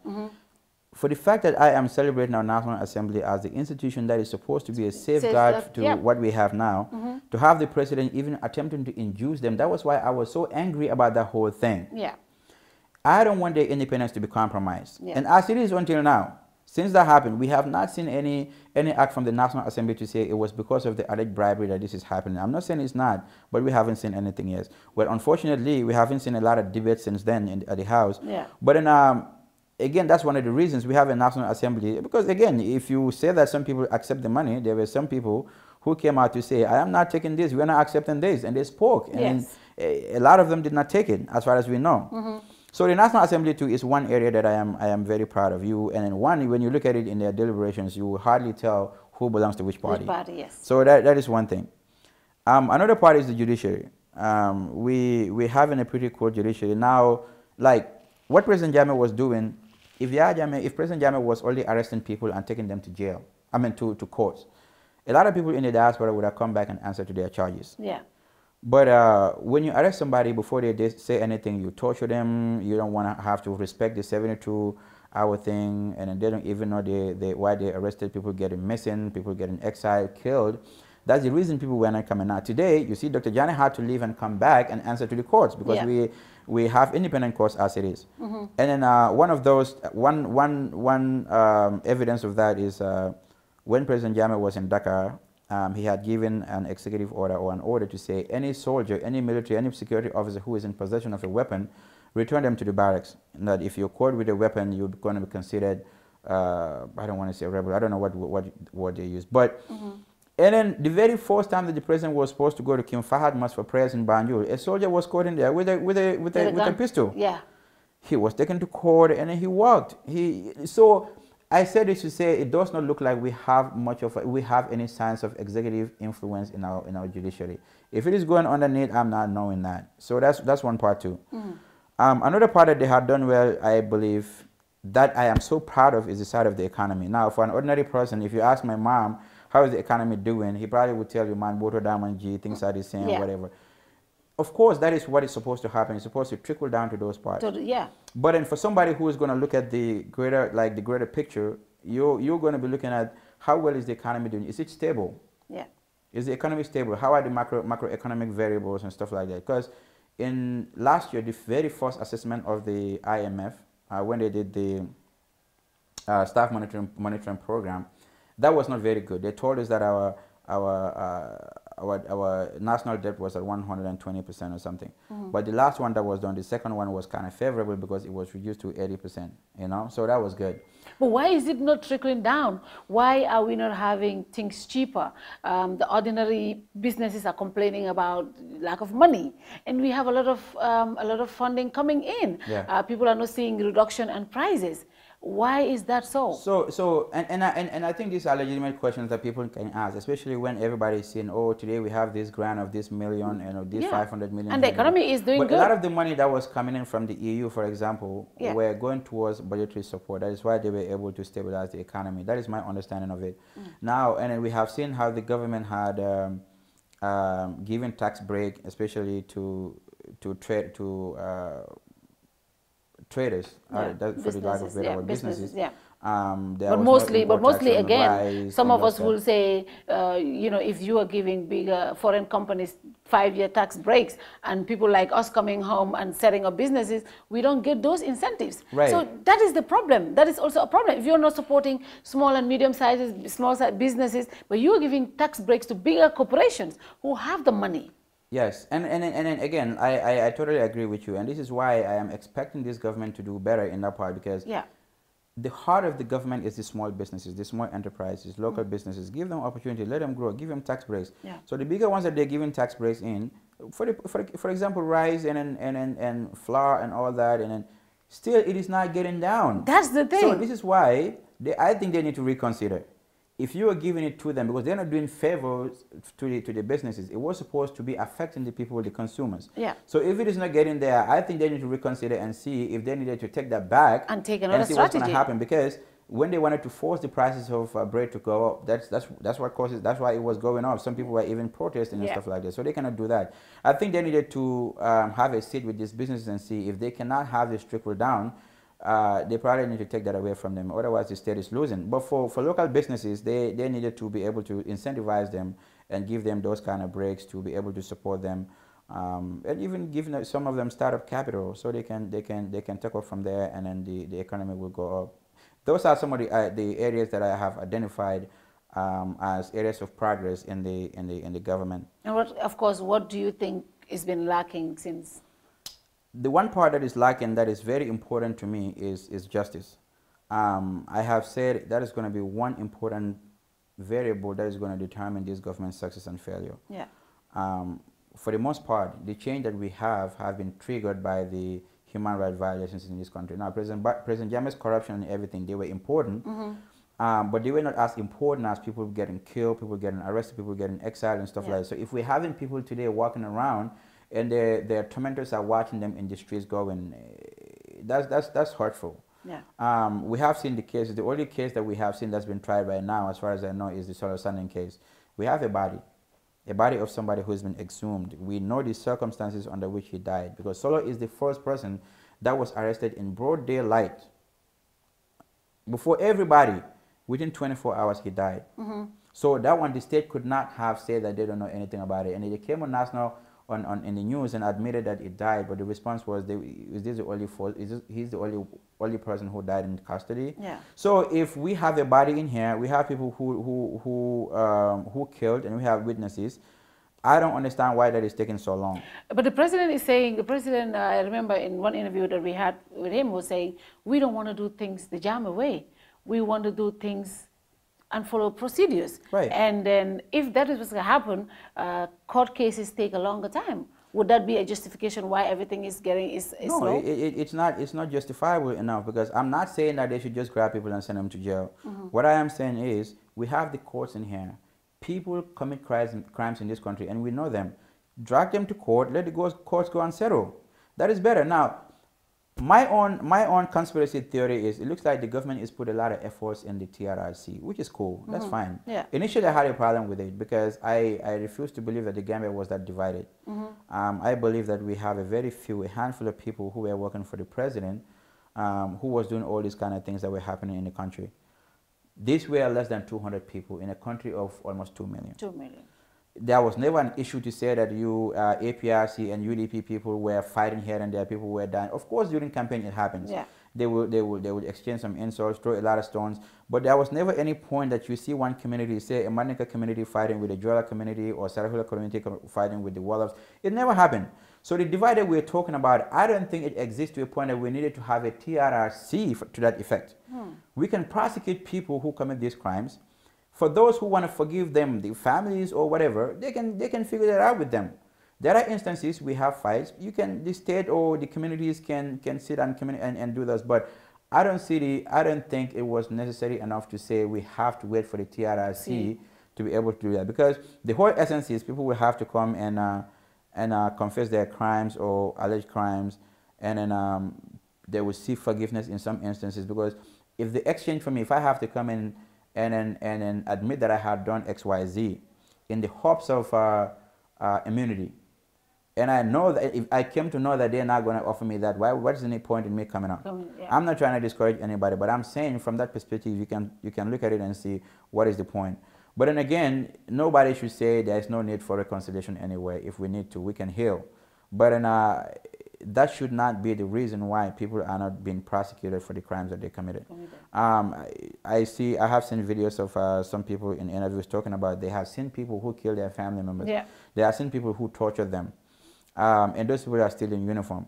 For the fact that I am celebrating our National Assembly as the institution that is supposed to be a safeguard to what we have now, to have the president even attempting to induce them, that was why I was so angry about that whole thing. Yeah. I don't want their independence to be compromised. Yeah. And as it is until now, since that happened, we have not seen any act from the National Assembly to say it was because of the alleged bribery that this is happening. I'm not saying it's not, but we haven't seen anything yet. Well, unfortunately, we haven't seen a lot of debates since then at the House. Yeah. But then, again, that's one of the reasons we have a National Assembly. Because again, if you say that some people accept the money, there were some people who came out to say, I am not taking this, we're not accepting this, and they spoke. And a lot of them did not take it, as far as we know. So the National Assembly too is one area that I am very proud of you. And then one, when you look at it in their deliberations, you will hardly tell who belongs to which party. Which party, yes. So that is one thing. Another part is the judiciary. We're having a pretty cool judiciary. Now, like what President Jammeh was doing, if President Jammeh was only arresting people and taking them to jail, to courts, a lot of people in the diaspora would have come back and answered to their charges. Yeah. But when you arrest somebody before they say anything, you torture them. You don't want to have to respect the 72-hour thing, and then they don't even know why they arrested people, getting missing, people getting exiled, killed. That's the reason people were not coming out. Today, you see, Dr. Jani had to leave and come back and answer to the courts because we have independent courts as it is. And then one of those, one evidence of that is when President Jammeh was in Dakar. He had given an executive order or an order to say any soldier, any military, any security officer who is in possession of a weapon, return them to the barracks. And that if you're caught with a weapon, you're going to be considered, I don't want to say rebel, I don't know what they use. But, and then the very first time that the president was supposed to go to King Fahad Mosque for prayers in Banjul, a soldier was caught in there with a pistol. Yeah. He was taken to court and then he walked. So I said this to say it does not look like we have any signs of executive influence in our judiciary. If it is going underneath, I'm not knowing that. So that's one part too. Another part that they had done well, I believe, that I am so proud of is the side of the economy. Now, for an ordinary person, if you ask my mom, how is the economy doing? He probably would tell you, man, water diamond G, things are the same, whatever. Of course, that is what is supposed to happen. It's supposed to trickle down to those parts.
Yeah.
But then for somebody who is going to look at the greater, like the greater picture, you're going to be looking at how well is the economy doing? Is it stable?
Yeah.
Is the economy stable? How are the macroeconomic variables and stuff like that? Because in last year, the very first assessment of the IMF, when they did the staff monitoring program, that was not very good. They told us that our national debt was at 120% or something. But the last one that was done, the second one, was kind of favorable because it was reduced to 80%, you know, so that was good.
But why is it not trickling down? Why are we not having things cheaper? The ordinary businesses are complaining about lack of money, and we have a lot of funding coming in.
Yeah.
People are not seeing reduction in prices. Why is that so?
And I think these are legitimate questions that people can ask, especially when everybody is saying, oh, today we have this grant of this million and this 500 million.
And the economy is doing good.
But a lot of the money that was coming in from the EU, for example, were going towards budgetary support. That is why they were able to stabilize the economy. That is my understanding of it. Now, and then we have seen how the government had given tax break, especially to traders, for the lack of better word, businesses.
But mostly again, some of us will say, you know, if you are giving bigger foreign companies 5-year tax breaks and people like us coming home and setting up businesses, we don't get those incentives.
Right.
So that is the problem. That is also a problem. If you're not supporting small and medium sizes, small size businesses, but you are giving tax breaks to bigger corporations who have the money.
Yes, and again, I totally agree with you, and this is why I am expecting this government to do better in that part, because the heart of the government is the small businesses, the small enterprises, local businesses. Give them opportunity, let them grow, give them tax breaks. So the bigger ones that they're giving tax breaks in, for example, rice and flour and all that, and then still it is not getting down.
That's the thing.
So this is why I think they need to reconsider. If you are giving it to them, because they're not doing favors to the businesses, it was supposed to be affecting the people, the consumers. So if it is not getting there, I think they need to reconsider and see if they needed to take that back
and take another
strategy. What's going to happen, because when they wanted to force the prices of bread to go up, that's what causes. That's why it was going up. Some people were even protesting and stuff like that. So they cannot do that. I think they needed to have a seat with these businesses and see if they cannot have this trickle down. They probably need to take that away from them. Otherwise, the state is losing. But for local businesses, they needed to be able to incentivize them and give them those kind of breaks to be able to support them, and even give some of them startup capital so they can take off from there, and then the economy will go up. Those are some of the areas that I have identified as areas of progress in the government.
And what do you think has been lacking since?
The one part that is lacking that is very important to me is justice. I have said that is going to be one important variable that is going to determine this government's success and failure. For the most part, the change that we have been triggered by the human rights violations in this country. Now, President Jammeh's corruption and everything, they were important, but they were not as important as people getting killed, people getting arrested, people getting exiled and stuff like that. So if we're having people today walking around and their tormentors are watching them in the streets going, that's hurtful. We have seen the cases. The only case that we have seen that's been tried right now, as far as I know, is the Saidykhan case. We have a body of somebody who has been exhumed. We know the circumstances under which he died, because Solo is the first person that was arrested in broad daylight. Before everybody, within 24 hours, he died. So that one, the state could not have said that they don't know anything about it. And it came on national, in the news and admitted that it died, but the response was, he's the only person who died in custody. So if we have a body in here, we have people who killed, and we have witnesses, I don't understand why that is taking so long.
But the president is saying, I remember in one interview that we had with him, was saying, we don't want to do things the Jammeh way. We want to do things and follow procedures. And then if that is what's going to happen, court cases take a longer time. Would that be a justification why everything is slow?
No, it's not justifiable enough, because I'm not saying that they should just grab people and send them to jail. What I am saying is, we have the courts in here. People commit crimes in this country, and we know them. Drag them to court, let the courts go and settle. That is better. Now, My own conspiracy theory is it looks like the government is put a lot of efforts in the TRRC, which is cool. That's fine.
Yeah.
Initially, I had a problem with it because I refuse to believe that the Gambia was that divided. I believe that we have a handful of people who were working for the president, who was doing all these kind of things that were happening in the country. These were less than 200 people in a country of almost 2 million.
2 million.
There was never an issue to say that APRC and UDP people were fighting here and there, people were dying. Of course, during campaign it happens.
Yeah.
They would exchange some insults, throw a lot of stones, but there was never any point that you see one community, say a Manica community fighting with the Jola community or Sarahula community fighting with the Wolofs. It never happened. So the divider we're talking about, I don't think it exists to a point that we needed to have a TRRC to that effect. We can prosecute people who commit these crimes. For those who want to forgive them, the families or whatever, they can figure that out with them. There are instances we have fights. The state or the communities can sit and do this, but I don't think it was necessary enough to say we have to wait for the TRRC to be able to do that, because the whole essence is people will have to come and confess their crimes or alleged crimes, and then they will seek forgiveness in some instances, because if the exchange for me, if I have to come in and then admit that I had done XYZ in the hopes of immunity, and I know that if I came to know that they're not going to offer me that, what's any point in me coming out? I'm not trying to discourage anybody, but I'm saying from that perspective, you can look at it and see what is the point. But then again, nobody should say there's no need for reconciliation anyway. If we need to, we can heal. But then, that should not be the reason why people are not being prosecuted for the crimes that they committed. I have seen videos of some people in interviews talking about they have seen people who kill their family members. Yeah. They have seen people who torture them. And those people are still in uniform.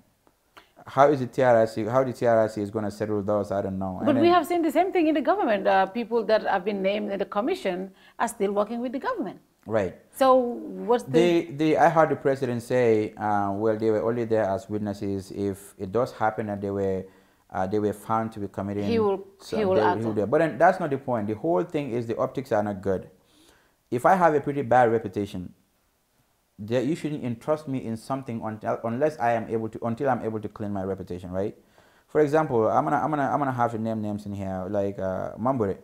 How the TRRC is going to settle those, I don't know.
But we have seen the same thing in the government. People that have been named in the commission are still working with the government.
Right.
So what's
I heard the president say, well, they were only there as witnesses. If it does happen that they were found to be committing,
he will act.
But then that's not the point. The whole thing is the optics are not good. If I have a pretty bad reputation, you shouldn't entrust me in something until I'm able to clean my reputation, right? For example, I'm gonna have to name names in here, like Mambure.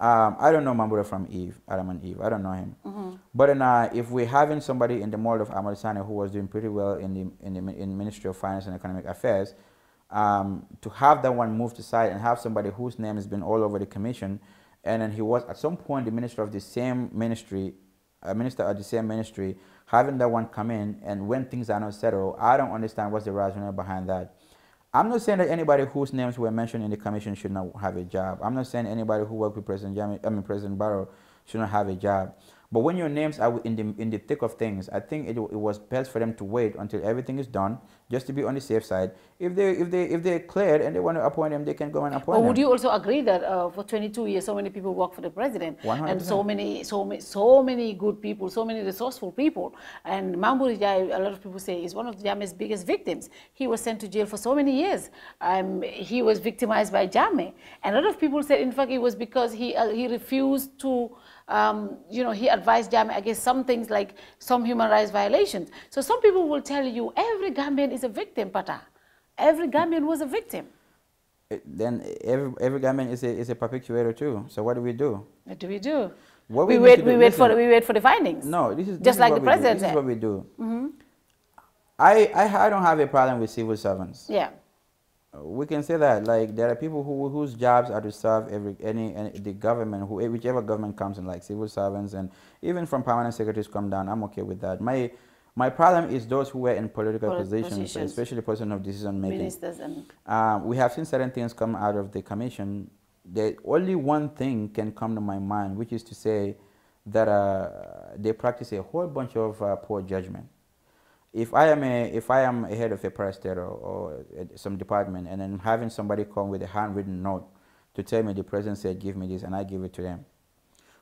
I don't know Mambure from Adam and Eve. I don't know him. But then, if we're having somebody in the mold of Ahmad Sane who was doing pretty well in Ministry of Finance and Economic Affairs, to have that one moved aside and have somebody whose name has been all over the commission, and then he was at some point the minister of the same ministry, having that one come in, and when things are not settled, I don't understand what's the rationale behind that. I'm not saying that anybody whose names were mentioned in the commission should not have a job. I'm not saying anybody who worked with President Barrow should not have a job. But when your names are in the thick of things, I think it was best for them to wait until everything is done, just to be on the safe side. If they're cleared and they want to appoint them, they can go and appoint them.
But would you also agree that for 22 years, so many people work for the president,
100%.
and so many good people, so many resourceful people, and Mamburi Jai, a lot of people say, is one of Jammeh's biggest victims. He was sent to jail for so many years. He was victimized by Jammeh, and a lot of people said, in fact, it was because he refused to. He advised Jammeh against some things like some human rights violations. So some people will tell you every Gambian is a victim, Pata. Every Gambian was a victim.
Then every Gambian is a perpetuator too. So what do we do?
What do we do?
We
wait for the findings.
No, this is
just like the president
said. This is what we do. I don't have a problem with civil servants.
Yeah.
We can say that, like, there are people whose jobs are to serve the government, whichever government comes in, like civil servants, and even from permanent secretaries come down. I'm okay with that. My problem is those who were in political positions, especially person of decision making. Ministers and we have seen certain things come out of the commission. Only one thing can come to my mind, which is to say that they practice a whole bunch of poor judgment. If I am a head of a parastatal or some department, and then having somebody come with a handwritten note to tell me the president said give me this, and I give it to them,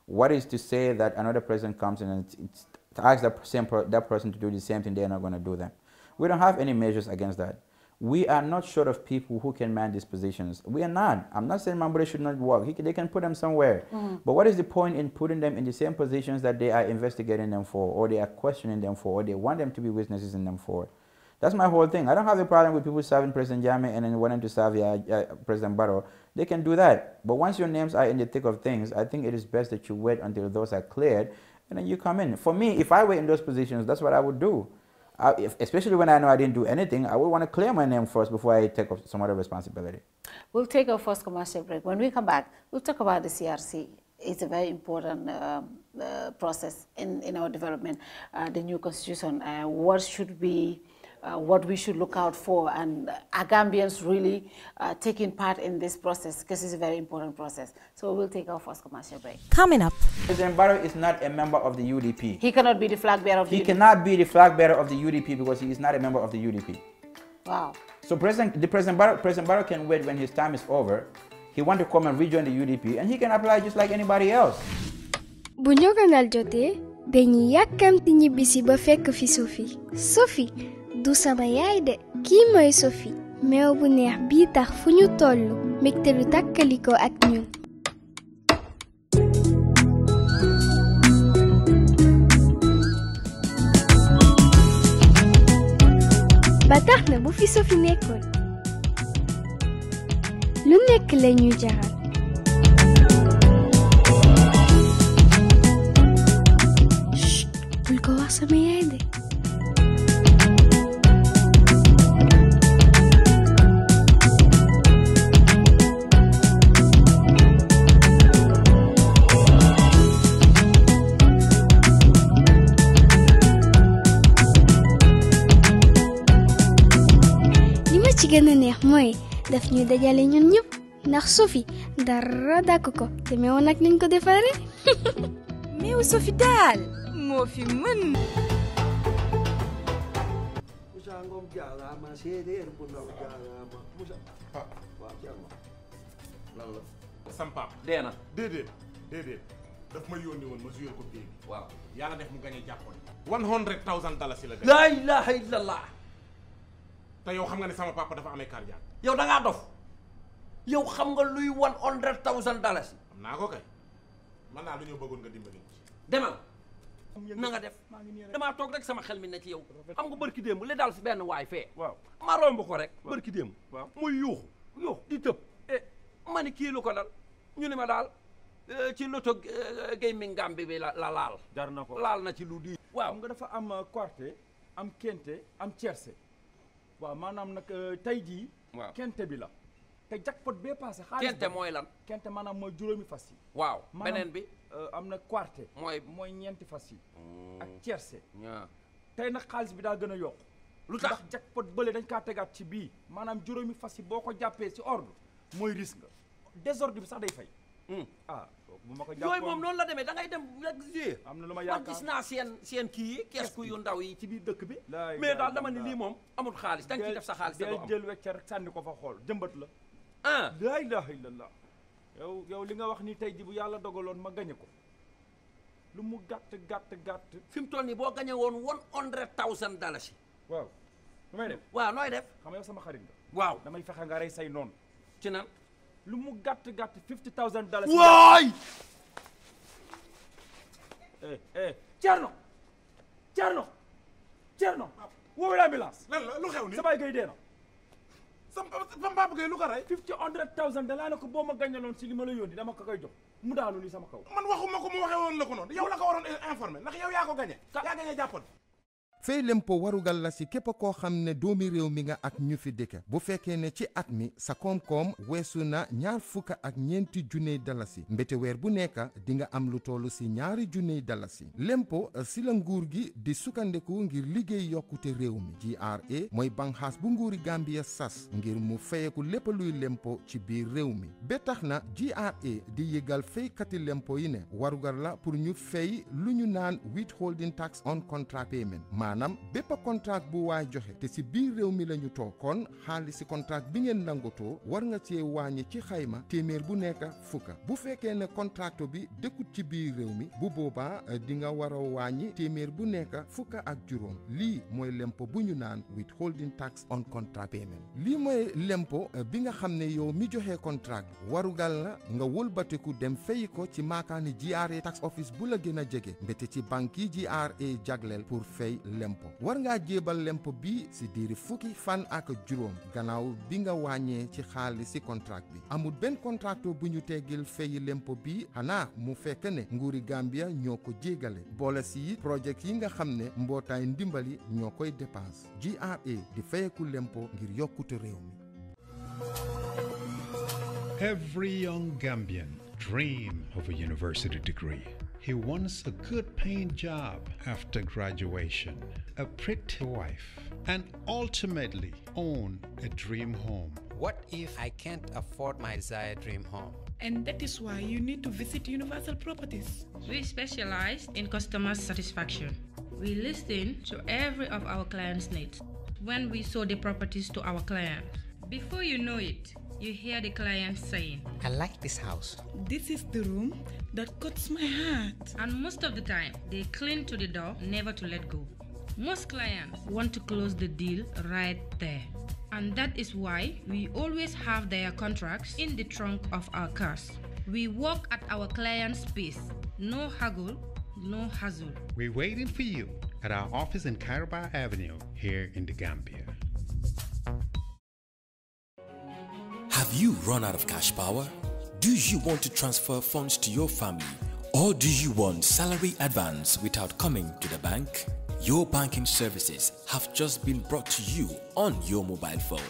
what is to say that another president comes in and asks that person to do the same thing? They're not going to do that. We don't have any measures against that. We are not short of people who can man these positions. We are not. I'm not saying Mambure should not work. They can put them somewhere. But what is the point in putting them in the same positions that they are investigating them for, or they are questioning them for, or they want them to be witnesses in them for? That's my whole thing. I don't have a problem with people serving President Jammeh and then wanting to serve President Barrow. They can do that. But once your names are in the thick of things, I think it is best that you wait until those are cleared and then you come in. For me, if I were in those positions, that's what I would do. Especially when I know I didn't do anything, I would want to clear my name first before I take up some other responsibility.
We'll take our first commercial break. When we come back, we'll talk about the CRC. It's a very important process in our development, the new constitution. What we should look out for, and are Gambians really taking part in this process, because it's a very important process. So we'll take our first commercial break.
Coming up.
President Barrow is not a member of the UDP.
He cannot be the flag bearer of the UDP.
He cannot be the flag bearer of the UDP because he is not a member of the UDP.
Wow.
So President Barrow can wait when his time is over. He wants to come and rejoin the UDP, and he can apply just like anybody else.
Bu ñogonal jotee dañuy yàkkamti ñibbisi ba fekk fi Sophie du sama yaay de kii mooy Sophie meew bu neex bii tax fu ñu tollu mbégte lu takkaliko ak ñun. ba tax na bu fi Sophie nekkoon lu nekk la ñuy jaral. Chut, bul ko wax sama yaay de. ci gën a neex mooy daf ñuy dajale ñun ñëpp ndax Sophie dara dàkk ko te meew nag lañ ko defaree.
meew Sophie daal moo fi mën.
sam pap
dee na
déedéet daf ma yónni woon ma suyal ko biir waaw yàlla def mu gañe jàppoon $100,000 la gañ.
laa ilaha illallah.
te yow xam nga ne sama papa dafa amee cardiaque.
yow da ngaa dof yow xam nga luy $100,000.
xam naa ko kay man naa lu ñëw bëggoon nga dimbali ci.
demal na nga def damaa toog rek sama xel mi ne ci yow xam nga bërki démb li daal si benn waay fee.
waaw
ma romb ko rek. bërki démb.
waaw
muy yuuxu di tëb. ma ni kii lu ko dal ñu ne ma daal ci loto gaming Gambie bi la laal.
jar na ko
laal na ci lu di.
waaw nga dafa am quarté am kente am tiercé. waaw maanaam nag tey jii.
waaw
kente bi la. te jackpot bee passé. xaalis
kente mooy lan.
kente maanaam mooy juróomi fas yi.
waaw beneen bi.
am na quarté. mooy ñeenti fas yi. ak tiercé. tey nag xaalis bi daa gën a yokk.
lu tax
ndax jackpot bële dañ kaa tegaat ci bii. maanaam juróomi fas yi boo ko jàppee ci ordre mooy risque nga. désordre bi sax day fay. bu ma ko jàppoon
yooyu moom noonu la demee da ngay dem rek jouer.
am na lu ma yaakaar
man gis naa seen kii yi keesku yu ndaw yi ci biir dëkk bi. mais daal dama ni lii moom amul xaalis da nga ciy def sa xaalis.
day jël wecce rek sànni ko fa xool jëmbat la. laa ilaha illallah. yow li nga wax ni tey ji bu yàlla dogaloon ma gañe ko lu mu gàtt.
fi mu toll nii boo gañe woon $100,000.
waaw lu may def.
waaw nooy def.
xam nga yow sama xarit nga.
waaw
damay fexe nga rey say noonu.
ci nan.
lu mu gàtt $50,000.
waay.
Thierno. woowee ambulance.
lan la lu xew ni
sa baay gay dee na.
sama papa gay lu ko rey.
$100,000 laa ne ko boo ma gàññaloon si li ma la yónni dama ko koy jox mu daanu ni sama kaw.
man waxuma ko mu waxee woon la ko noonu yow la ko waroon informé ndax yow yaa ko gañe. yaa gañe jàppoon.
fay lempo warugal la si képp koo xam ne doomi réew mi nga ak ñu fi dëkk bu fekkee ne ci at mi sa koom-koom weesu na $2,000 mbete weer bu nekk di nga am lu tollu si $2,000 lempo si la nguur gi di sukkandiku ngir liggéey yokkute réew mi GRA mooy banxaas bu nguuri Gambia sas ngir mu fayeku lépp luy lempo ci biir réew mi ba tax na GRA di yëgal faykati lempo yi ne warugal la pour ñu fay lu ñu naan withholding tax on contract payment maanaam bépp contrat bu waay joxe te si biir réew mi la ñu toog kon xaalis si contrat bi ngeen nangotoo war nga cee wàññi ci xayma téeméer bu nekk fukka bu fekkee ne contrat bi dëkkut ci biir réew mi bu boobaa di nga war a wàññi téeméer bu nekk fukka ak juróom lii mooy lempo bu ñu naan withholding tax on contract payment lii mooy lempo bi nga xam ne yow mi joxe contrat warugal la nga wëlbatiku dem fay ko ci maakaani GRA tax office bu la gën a jege mbete ci banque yi GRA jagleel pour fay lempo war ngaa jébal lempo bi si diiri fukki fan ak juróom gannaaw bi nga wàññee ci xaalis si contrat bi amul benn contracteur bu ñu teggil feyi lempo bi xanaa mu fekk ne nguuri Gambia ñoo ko jégale boole si projet yi nga xam ne mbootaay ndimbali ñoo koy dépense GRA di fayeku lempo ngir yokkute réew mi.
Every young Gambian dreams of a university degree. He wants a good paying job after graduation, a pretty wife, and ultimately own a dream home.
What if I can't afford my desired dream home?
And that is why you need to visit Universal Properties.
We specialize in customer satisfaction. We listen to every of our clients' needs when we show the properties to our clients. Before you know it, you hear the client saying,
I like this house.
This is the room that cuts my heart.
And most of the time, they cling to the door, never to let go. Most clients want to close the deal right there. And that is why we always have their contracts in the trunk of our cars. We work at our client's pace. No haggle, no hassle.
We're waiting for you at our office in Caraba Avenue here in the Gambia.
Have you run out of cash power? Do you want to transfer funds to your family? Or do you want salary advance without coming to the bank? Your banking services have just been brought to you on your mobile phone.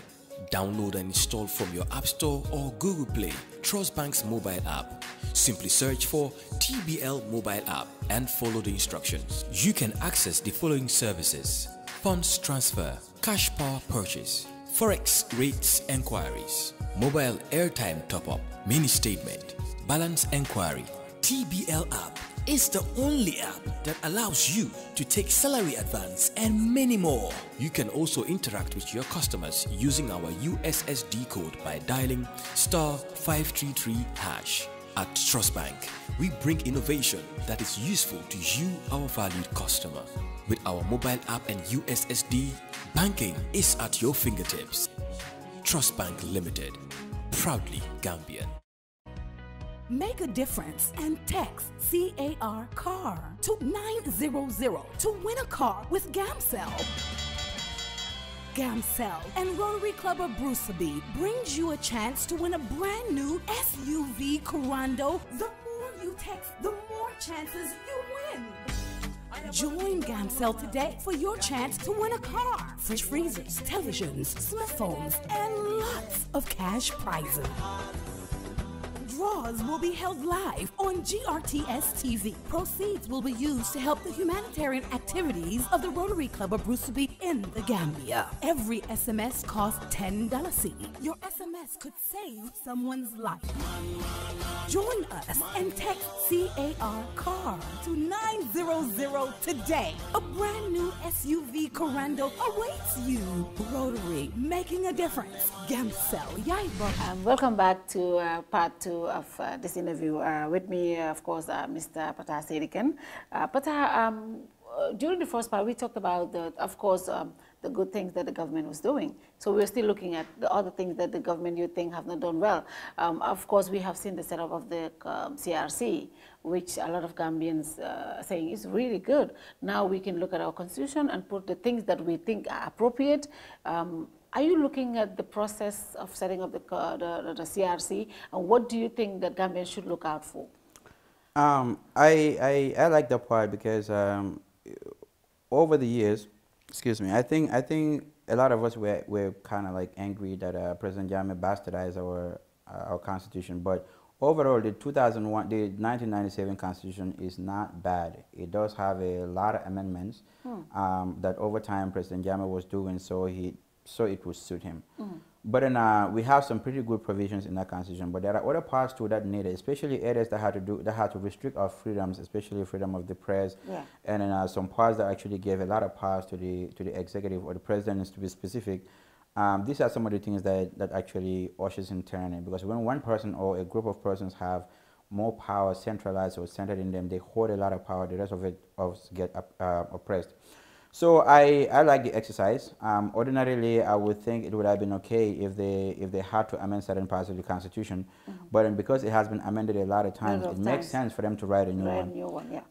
Download and install from your App Store or Google Play Trust Bank's mobile app. Simply search for TBL mobile app and follow the instructions. You can access the following services: funds transfer, cash power purchase, forex rates enquiries, mobile airtime top-up, mini statement, balance enquiry. TBL app is the only app that allows you to take salary advance and many more. You can also interact with your customers using our USSD code by dialing *533#. At Trust Bank, we bring innovation that is useful to you, our valued customer. With our mobile app and USSD, banking is at your fingertips. Trust Bank Limited, proudly Gambian.
Make a difference and text CAR CAR to 900 to win a car with Gamcell. Gamcell and Rotary Club of Bruceby brings you a chance to win a brand new SUV Corando. The more you text, the more chances you win. Join Gamcell today for your chance to win a car, fridge freezers, televisions, smartphones, and lots of cash prizes. Draws will be held live on GRTS TV. Proceeds will be used to help the humanitarian activities of the Rotary Club of Bruceby in the Gambia. Every SMS costs $10. Your SMS could save someone's life. Join us and text CAR CAR to 900 today. A brand new SUV Corando awaits you. Rotary, making a difference. Gamcell, Yaiba.
Welcome back to part 2 of this interview. With me, of course, Mr. Pata Saidykhan. Pata, during the first part, we talked about, of course, the good things that the government was doing. So we're still looking at the other things that the government you think have not done well. Of course, we have seen the setup of the CRC, which a lot of Gambians are saying is really good. Now we can look at our constitution and put the things that we think are appropriate. Are you looking at the process of setting up the CRC, and what do you think that Gambians should look out for?
I like that part because over the years, excuse me, I think a lot of us were kind of like angry that President Jammeh bastardized our constitution, but overall the 1997 constitution is not bad. It does have a lot of amendments that over time President Jammeh was doing, so it would suit him. But then we have some pretty good provisions in that constitution, but there are other parts too that needed, especially areas that had to restrict our freedoms, especially freedom of the press, and then some parts that actually gave a lot of powers to the executive or the president, to be specific. These are some of the things that actually ushers in tyranny, because when one person or a group of persons have more power centralized or centered in them, they hold a lot of power, the rest of it get oppressed. So I like the exercise. Ordinarily, I would think it would have been okay if they had to amend certain parts of the Constitution, but because it has been amended a lot of times, it makes sense for them to write a new one.
Yeah.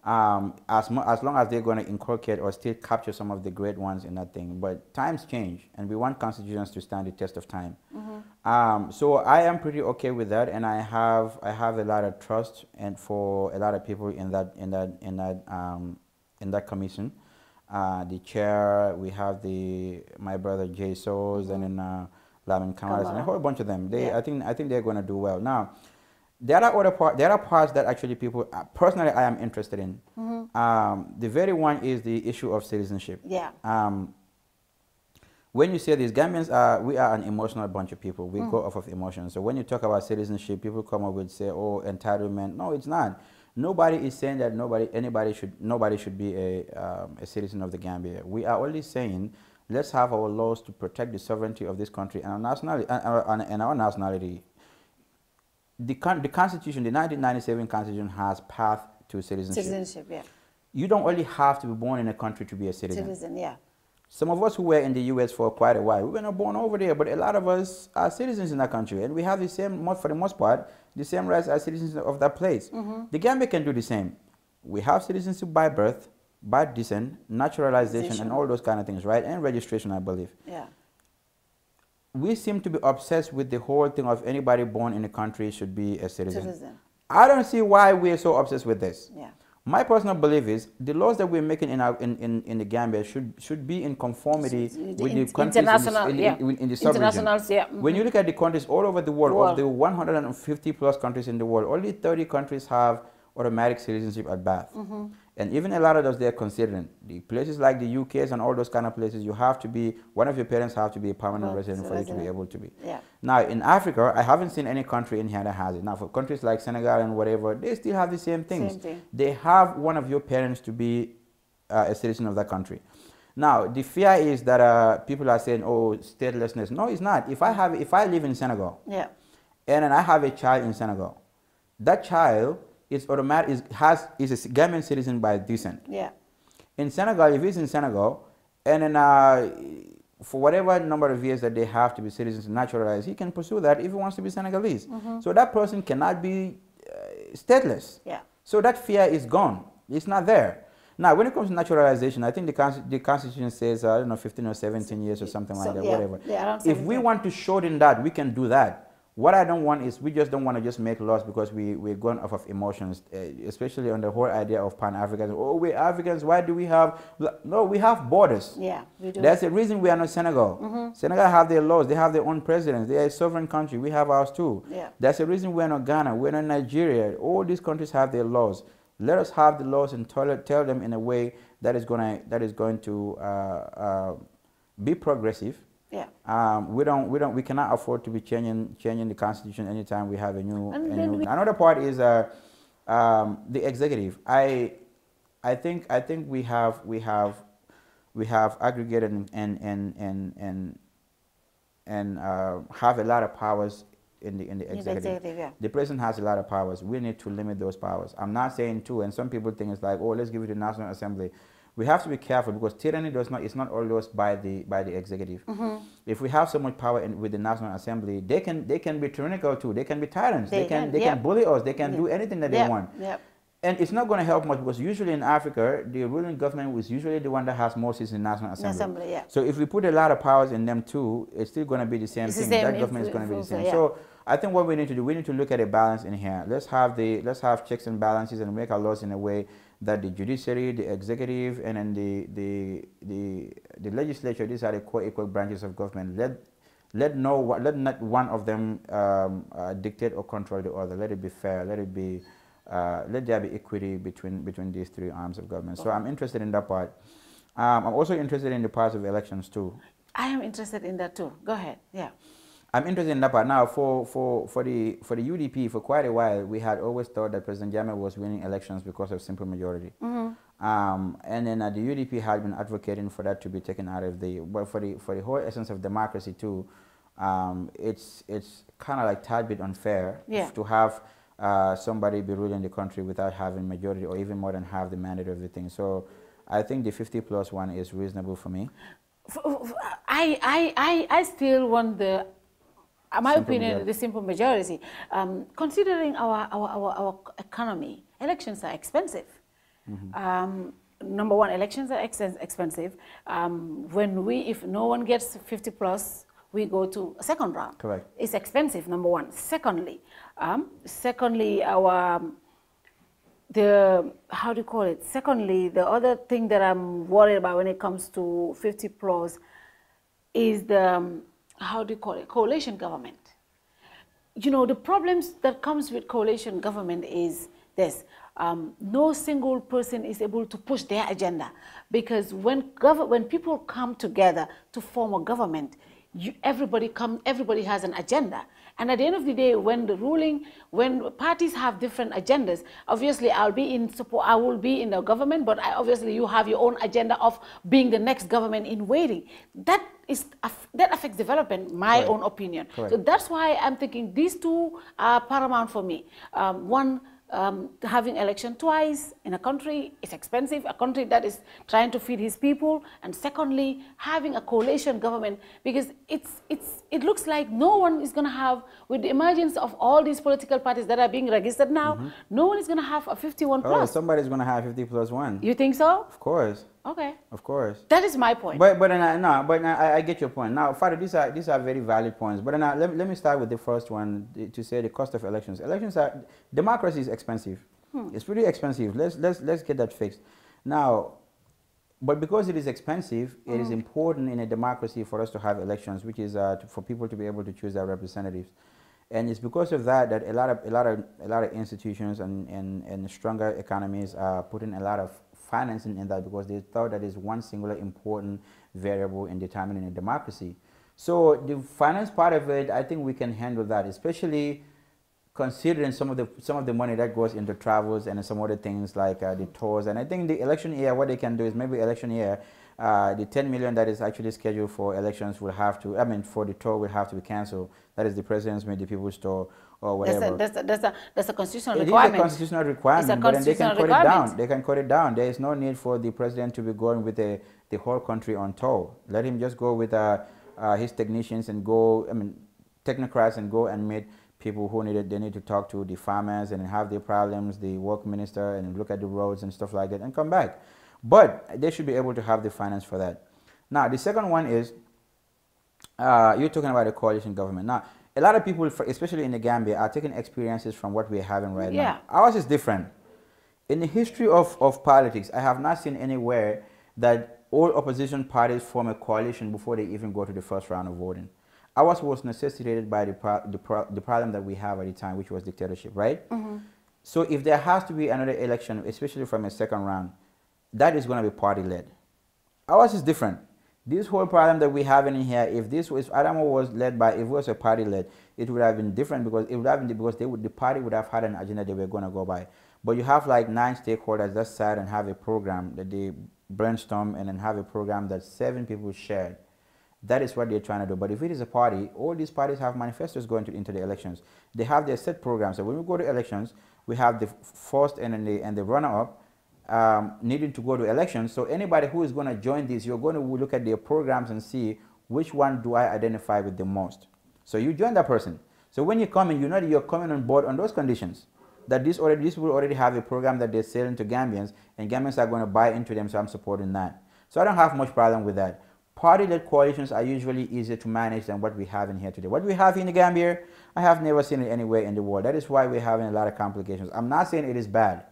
As long as they're going to inculcate or still capture some of the great ones in that thing. But times change, and we want constitutions to stand the test of time. So I am pretty okay with that, and I have a lot of trust and for a lot of people in that commission. The chair, we have my brother Jay Sows, and then Lamin Kamaras, and a whole bunch of them. I think they're going to do well. Now, there are parts that actually people personally I am interested in. The very one is the issue of citizenship.
Yeah.
When you say these Gambians we are an emotional bunch of people. We go off of emotions. So when you talk about citizenship, people come up with say, oh, entitlement. No, it's not. Nobody is saying that nobody should be a citizen of the Gambia. We are only saying let's have our laws to protect the sovereignty of this country and our nationality. The Constitution, the 1997 Constitution, has path to citizenship.
Citizenship, yeah.
You don't only have to be born in a country to be a citizen.
Citizen, yeah.
Some of us who were in the U.S. for quite a while, we were not born over there, but a lot of us are citizens in that country, and we have the same, for the most part, the same rights as citizens of that place. The Gambia can do the same. We have citizenship by birth, by descent, naturalization, and all those kind of things, right? And registration, I believe.
Yeah.
We seem to be obsessed with the whole thing of anybody born in the country should be a citizen. I don't see why we're so obsessed with this.
Yeah.
My personal belief is the laws that we're making in the Gambia should be in conformity with the countries in the sub-region. When you look at the countries all over the world, of the 150 plus countries in the world, only 30 countries have automatic citizenship at birth. And even a lot of those they're considering. The places like the UKs and all those kind of places, you have to be, one of your parents have to be a permanent resident for you to be able to be.
Yeah.
Now in Africa, I haven't seen any country in here that has it. Now for countries like Senegal and whatever, they still have the same things.
Same thing.
They have one of your parents to be a citizen of that country. Now the fear is that people are saying, oh, statelessness. No, it's not. If I live in Senegal,
yeah,
and then I have a child in Senegal, that child is a Gambian citizen by descent.
Yeah.
In Senegal, if he's in Senegal, and then for whatever number of years that they have to be citizens naturalized, he can pursue that if he wants to be Senegalese. So that person cannot be stateless.
Yeah.
So that fear is gone. It's not there. Now, when it comes to naturalization, I think the Constitution says, I don't know, 15 or 17 years or something like that, whatever.
Yeah,
if we want to shorten that, we can do that. What I don't want is we just don't want to just make laws because we're going off of emotions, especially on the whole idea of Pan-Africans. Oh, we're Africans, why do we have... No, we have borders.
Yeah, we do.
That's the reason we are not Senegal. Senegal have their laws, they have their own presidents, they are a sovereign country, we have ours too.
Yeah.
That's the reason we're not Ghana, we're not Nigeria. All these countries have their laws. Let us have the laws and tell them in a way that is going to be progressive.
Yeah.
We cannot afford to be changing the Constitution anytime we have a new. Another part is the executive. I think we have aggregated and have a lot of powers in the executive.
Yeah.
The president has a lot of powers. We need to limit those powers. I'm not saying two, and some people think it's like, oh, let's give it to the National Assembly. We have to be careful because tyranny is not always by the executive. If we have so much power with the National Assembly, they can be tyrannical too. They can be tyrants. They can bully us. They can do anything that they want. And it's not going to help much because usually in Africa, the ruling government is usually the one that has more seats in the National Assembly. So if we put a lot of powers in them too, it's still going to be the same thing. That government is going to be the same. So I think what we need to do, we need to look at a balance in here. Let's have checks and balances and make our laws in a way that the judiciary, the executive, and then the legislature, these are the co-equal branches of government. Let not one of them dictate or control the other. Let it be fair. Let there be equity between these three arms of government. So I'm interested in that part. I'm also interested in the parts of elections too.
I am interested in that too. Go ahead. Yeah.
I'm interested in that part. Now, for the UDP, for quite a while, we had always thought that President Jammeh was winning elections because of simple majority. And then the UDP had been advocating for that to be taken out of the. But for the whole essence of democracy too, it's kind of like tad bit unfair to have somebody be ruling the country without having majority or even more than half the mandate of the thing. So I think the 50+ one is reasonable for me.
I still want my
Simple
opinion,
majority.
the simple majority. Considering our economy, elections are expensive. Number one, elections are expensive. If no one gets 50+, we go to a second round.
Correct.
It's expensive, number one. Secondly, how do you call it? Secondly, the other thing that I'm worried about when it comes to 50+ is the, how do you call it, coalition government. You know, the problems that comes with coalition government is this. No single person is able to push their agenda, because when people come together to form a government, everybody has an agenda. And at the end of the day, when parties have different agendas, obviously I will be in the government, but obviously you have your own agenda of being the next government in waiting. That affects development, my own opinion.
Correct.
So that's why I'm thinking these two are paramount for me. One, having election twice in a country is expensive, a country that is trying to feed his people. And secondly, having a coalition government, because it looks like no one is going to have, with the emergence of all these political parties that are being registered now, no one is going to have a 51+.
Oh, somebody's going to have 50+1.
You think so?
Of course.
Okay.
Of course.
That is my point.
But I get your point. Now, Father, these are very valid points. But let me start with the first one to say the cost of elections. Democracy is expensive. It's pretty expensive. Let's get that fixed. Now, but because it is expensive, it is important in a democracy for us to have elections, which is for people to be able to choose their representatives. And it's because of that a lot of institutions and stronger economies are putting a lot of financing in that, because they thought that is one singular important variable in determining a democracy. So the finance part of it, I think we can handle that, especially considering some of the money that goes into travels and some other things like the tours. And I think the election year, what they can do is maybe election year, the 10 million that is actually scheduled for elections will have to, for the tour will have to be cancelled. That is the president's Meet the People's Tour or whatever.
That's a constitutional
It
requirement.
is a constitutional requirement, but then they can cut it down. They can cut it down. There is no need for the president to be going with the whole country on tour. Let him just go with his technicians and go, technocrats, and go and meet people who they need to talk to, the farmers, and have their problems, the work minister, and look at the roads and stuff like that, and come back. But they should be able to have the finance for that. Now, the second one is, you're talking about a coalition government. Now, a lot of people, especially in the Gambia, are taking experiences from what we're having right now. Ours is different. In the history of politics, I have not seen anywhere that all opposition parties form a coalition before they even go to the first round of voting. Ours was necessitated by the problem that we have at the time, which was dictatorship, right? So if there has to be another election, especially from a second round, that is going to be party-led. Ours is different. This whole problem that we have in here, if Adamo was led by, if it was a party-led, it would have been different, because the party would have had an agenda they were going to go by. But you have like 9 stakeholders that sat and have a program that they brainstorm and then have a program that 7 people shared. That is what they're trying to do. But if it is a party, all these parties have manifestos going into the elections. They have their set programs. So when we go to elections, we have the first and the runner-up needing to go to elections. So anybody who is going to join this, you're going to look at their programs and see which one do I identify with the most. So you join that person. So when you come in, you know that you're coming on board on those conditions. That these people already have a program that they're selling to Gambians, and Gambians are going to buy into them, so I'm supporting that. So I don't have much problem with that. Party-led coalitions are usually easier to manage than what we have in here today. What we have in the Gambia, I have never seen it anywhere in the world. That is why we're having a lot of complications. I'm not saying it is bad.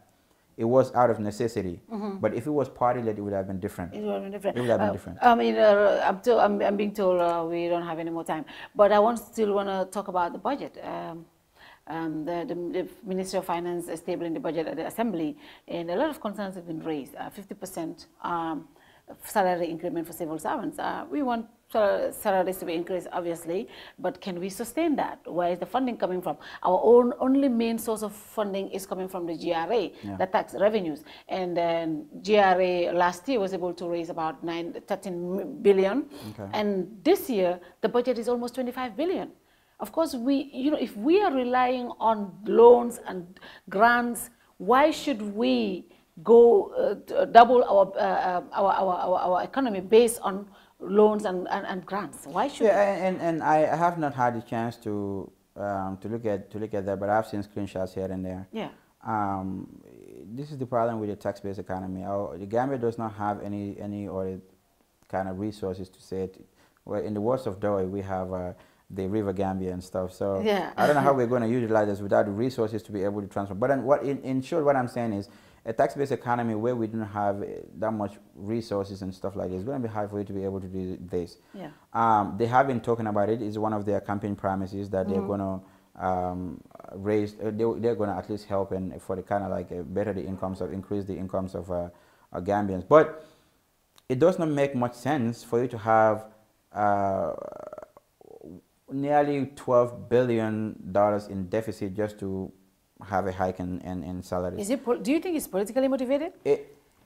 It was out of necessity. But if it was party-led, it would have been different.
It would have been different.
It would have been different.
I'm being told we don't have any more time. But I still want to talk about the budget. The Ministry of Finance is tabling the budget at the Assembly, and a lot of concerns have been raised. 50% salary increment for civil servants. We want salaries to be increased, obviously, but can we sustain that? Where is the funding coming from? Our only main source of funding is coming from the GRA, the tax revenues. And then GRA last year was able to raise about 13 billion. And this year, the budget is almost 25 billion. Of course, if we are relying on loans and grants, why should we go double our economy based on loans and grants? Why should
and I have not had the chance to look at that, but I've seen screenshots here and there.
Yeah.
This is the problem with the tax-based economy. The Gambia does not have any other kind of resources to say it. Well, in the words of Doe, we have the River Gambia and stuff. So
yeah.
I don't know how we're going to utilize this without the resources to be able to transfer. But in short, what I'm saying is, a tax-based economy where we don't have that much resources and stuff like this, it's going to be hard for you to be able to do this.
Yeah.
They have been talking about it. It's one of their campaign promises that they're going to raise. They're going to at least help and for the kind of like better the incomes of increase the incomes of Gambians. But it does not make much sense for you to have nearly $12 billion in deficit just to have a hike in salaries.
Is it? Do you think it's politically motivated?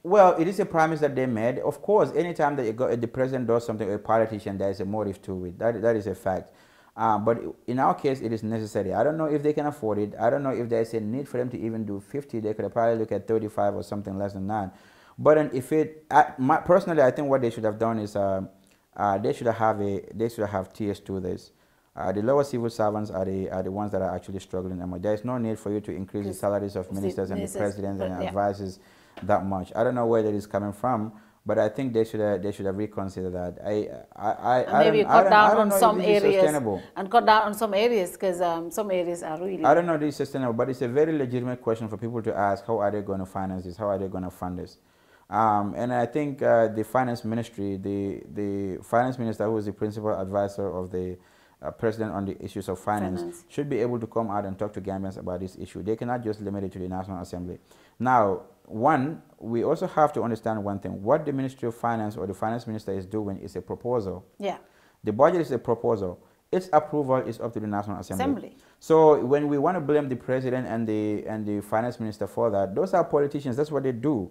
Well, it is a promise that they made. Of course, anytime that the president does something, or a politician, there is a motive to it. That is a fact. But in our case, it is necessary. I don't know if they can afford it. I don't know if there is a need for them to even do 50. They could probably look at 35 or something less than that. But if it, personally, I think what they should have done is they should have tiers to this. The lower civil servants are the ones that are actually struggling. There is no need for you to increase the salaries of ministers and the presidents and advisors that much. I don't know where that is coming from, but I think they should have reconsidered that.
Maybe cut down on some areas and cut down on some areas because some areas are really.
I don't know if this is sustainable, but it's a very legitimate question for people to ask. How are they going to finance this? How are they going to fund this? And I think the finance ministry, the finance minister, who is the principal advisor of the president on the issues of finance, should be able to come out and talk to Gambians about this issue. They cannot just limit it to the National Assembly. Now, we also have to understand one thing. What the Ministry of Finance or the finance minister is doing is a proposal.
Yeah.
The budget is a proposal. Its approval is up to the National Assembly. So when we want to blame the president and the finance minister for that, those are politicians. That's what they do.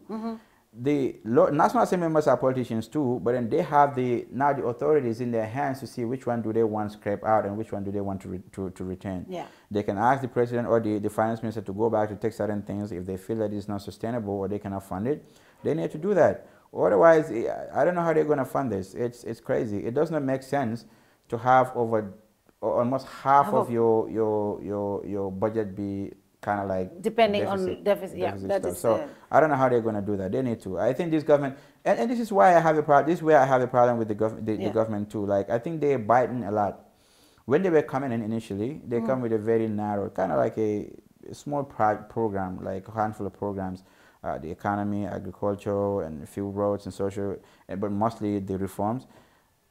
The National Assembly members are politicians too, but then they have now the authorities in their hands to see which one do they want to scrape out and which one do they want to retain.
Yeah.
They can ask the president or the finance minister to go back to take certain things if they feel that it's not sustainable or they cannot fund it. They need to do that. Otherwise, I don't know how they're going to fund this. It's crazy. It does not make sense to have over almost half of your budget be kind of like
depending on deficit. Yeah, that is.
So I don't know how they're going to do that. They need to. I think this government, and this is why I have a problem. This is where I have a problem with the government too. Like I think they're biting a lot. When they were coming in initially, they come with a very narrow, kind of like a small program, like a handful of programs, the economy, agriculture, and a few roads and social, but mostly the reforms.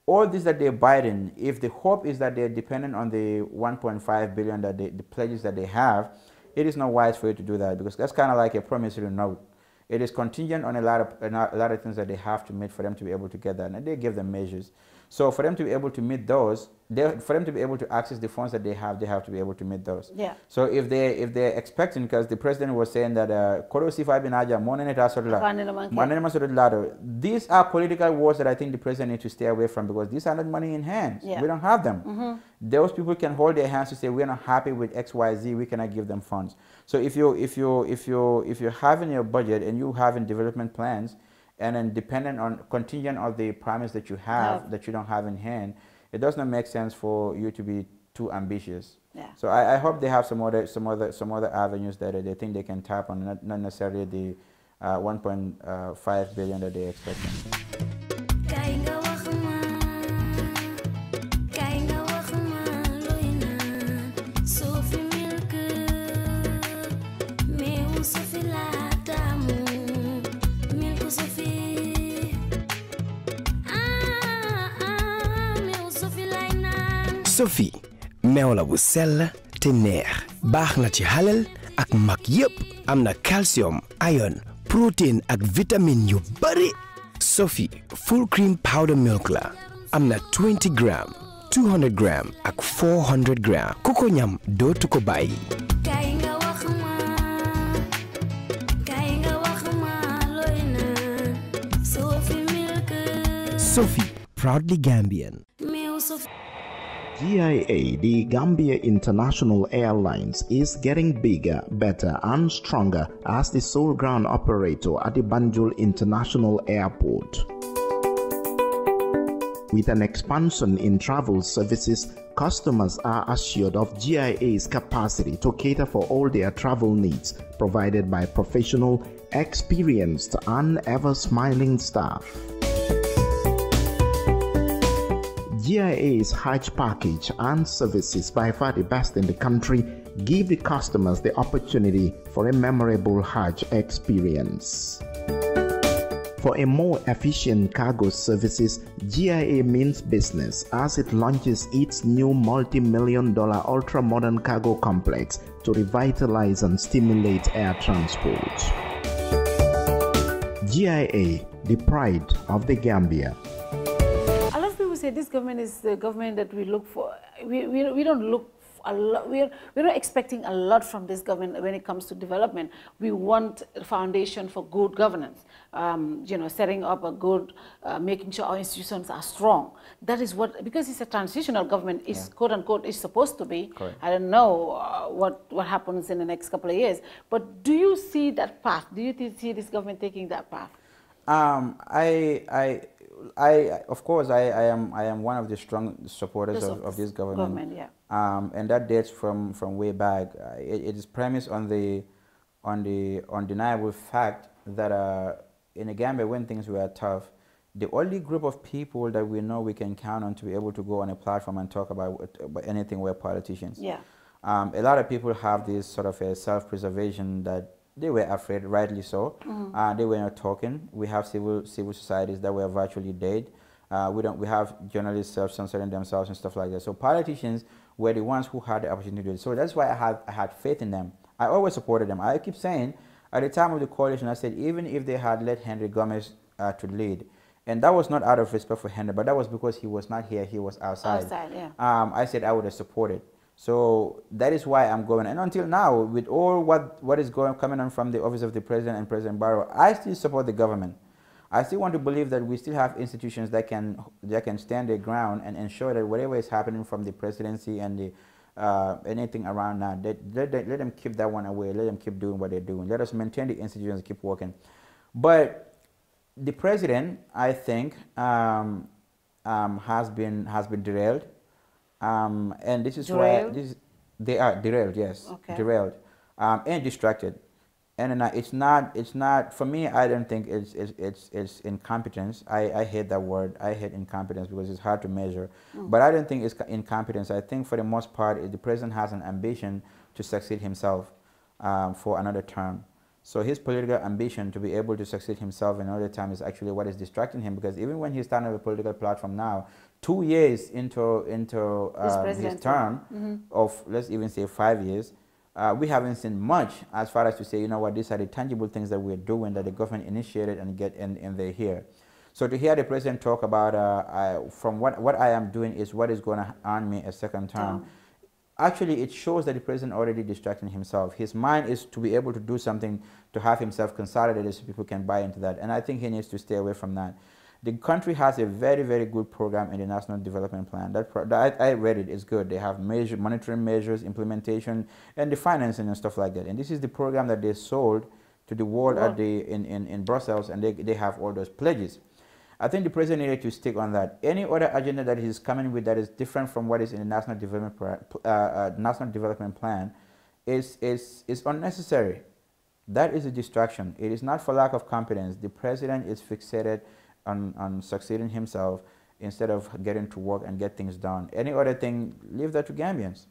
All this that they're biting, if the hope is that they're dependent on the 1.5 billion that the pledges that they have, it is not wise for you to do that because that's kind of like a promissory note. It is contingent on a lot of things that they have to meet for them to be able to get that, and they give them measures. So for them to be able to meet those, for them to be able to access the funds that they have to be able to meet those.
Yeah.
So if they're expecting, because the president was saying that these are political wars that I think the president needs to stay away from because these are not money in hands.
Yeah.
We don't have them. Those people can hold their hands to say we're not happy with XYZ, we cannot give them funds. So if you're having your budget and you having development plans and then contingent on the promise that you have that you don't have in hand, it does not make sense for you to be too ambitious.
Yeah.
So I hope they have some other avenues that they think they can tap on, not necessarily the 1.5 billion that they're expecting.
Sophie meew la bu sell te neex baax na ci halal ak mag yépp am na calcium iron protein ak vitamine yu bari. Sophie full cream powder milk la am na 20 gram 200 gram ak 400 gram ku ko ñam dootu ko bàyyi. Sophie proudly Gambian.
GIA, the Gambia International Airlines, is getting bigger, better, and stronger as the sole ground operator at the Banjul International Airport. With an expansion in travel services, customers are assured of GIA's capacity to cater for all their travel needs, provided by professional, experienced, and ever-smiling staff. GIA's Hajj package and services, by far the best in the country, give the customers the opportunity for a memorable Hajj experience. For a more efficient cargo services, GIA means business as it launches its new multi-million-dollar ultra-modern cargo complex to revitalize and stimulate air transport. GIA, the pride of the Gambia.
A lot of people say this government is the government that we look for. We don't look a lot. We're not expecting a lot from this government when it comes to development. We want a foundation for good governance. Setting up a good, making sure our institutions are strong. That is what, because it's a transitional government, is quote unquote is supposed to be. Correct. I don't know what happens in the next couple of years. But do you see that path? Do you see this government taking that path?
Of course, I am one of the strong supporters of this government. And that dates from way back. It is premised on the undeniable fact that in the Gambia, when things were tough, the only group of people that we know we can count on to be able to go on a platform and talk about anything were politicians. Yeah. A lot of people have this sort of a self-preservation that they were afraid, rightly so. They were not talking. We have civil societies that were virtually dead. We have journalists self-censoring themselves and stuff like that. So politicians were the ones who had the opportunity to do it. So that's why I had faith in them. I always supported them. I keep saying, at the time of the coalition, I said, even if they had let Henry Gomez to lead, and that was not out of respect for Henry, but that was because he was not here, he was outside. I said I would have supported. So that is why I'm going. And until now, with all what is coming on from the office of the president and President Barrow, I still support the government. I still want to believe that we still have institutions that can stand their ground and ensure that whatever is happening from the presidency and the anything around that, let them keep that one away. Let them keep doing what they're doing. Let us maintain the institutions, keep working. But the president, I think, has been derailed, and this is derailed? Why they are derailed. Yes, derailed, and distracted. And it's not for me. I don't think it's incompetence. I hate that word. I hate incompetence because it's hard to measure. But I don't think it's incompetence. I think for the most part, the president has an ambition to succeed himself for another term. So his political ambition to be able to succeed himself in another term is actually what is distracting him, because even when he's starting a political platform now, 2 years into his term of, let's even say 5 years, we haven't seen much as far as to say, you know what, these are the tangible things that we're doing that the government initiated and they're here. So to hear the president talk about from what I am doing is what is going to earn me a second term, actually it shows that the president already distracting himself. His mind is to be able to do something to have himself consolidated so people can buy into that. And I think he needs to stay away from that. The country has a very, very good program in the National Development Plan. I read it, it's good. They have monitoring measures, implementation, and the financing and stuff like that. And this is the program that they sold to the world in Brussels, and they have all those pledges. I think the president needed to stick on that. Any other agenda that he's coming with that is different from what is in the National Development Plan is unnecessary. That is a distraction. It is not for lack of competence. The president is fixated on succeeding himself instead of getting to work and get things done. Any other thing, leave that to Gambians.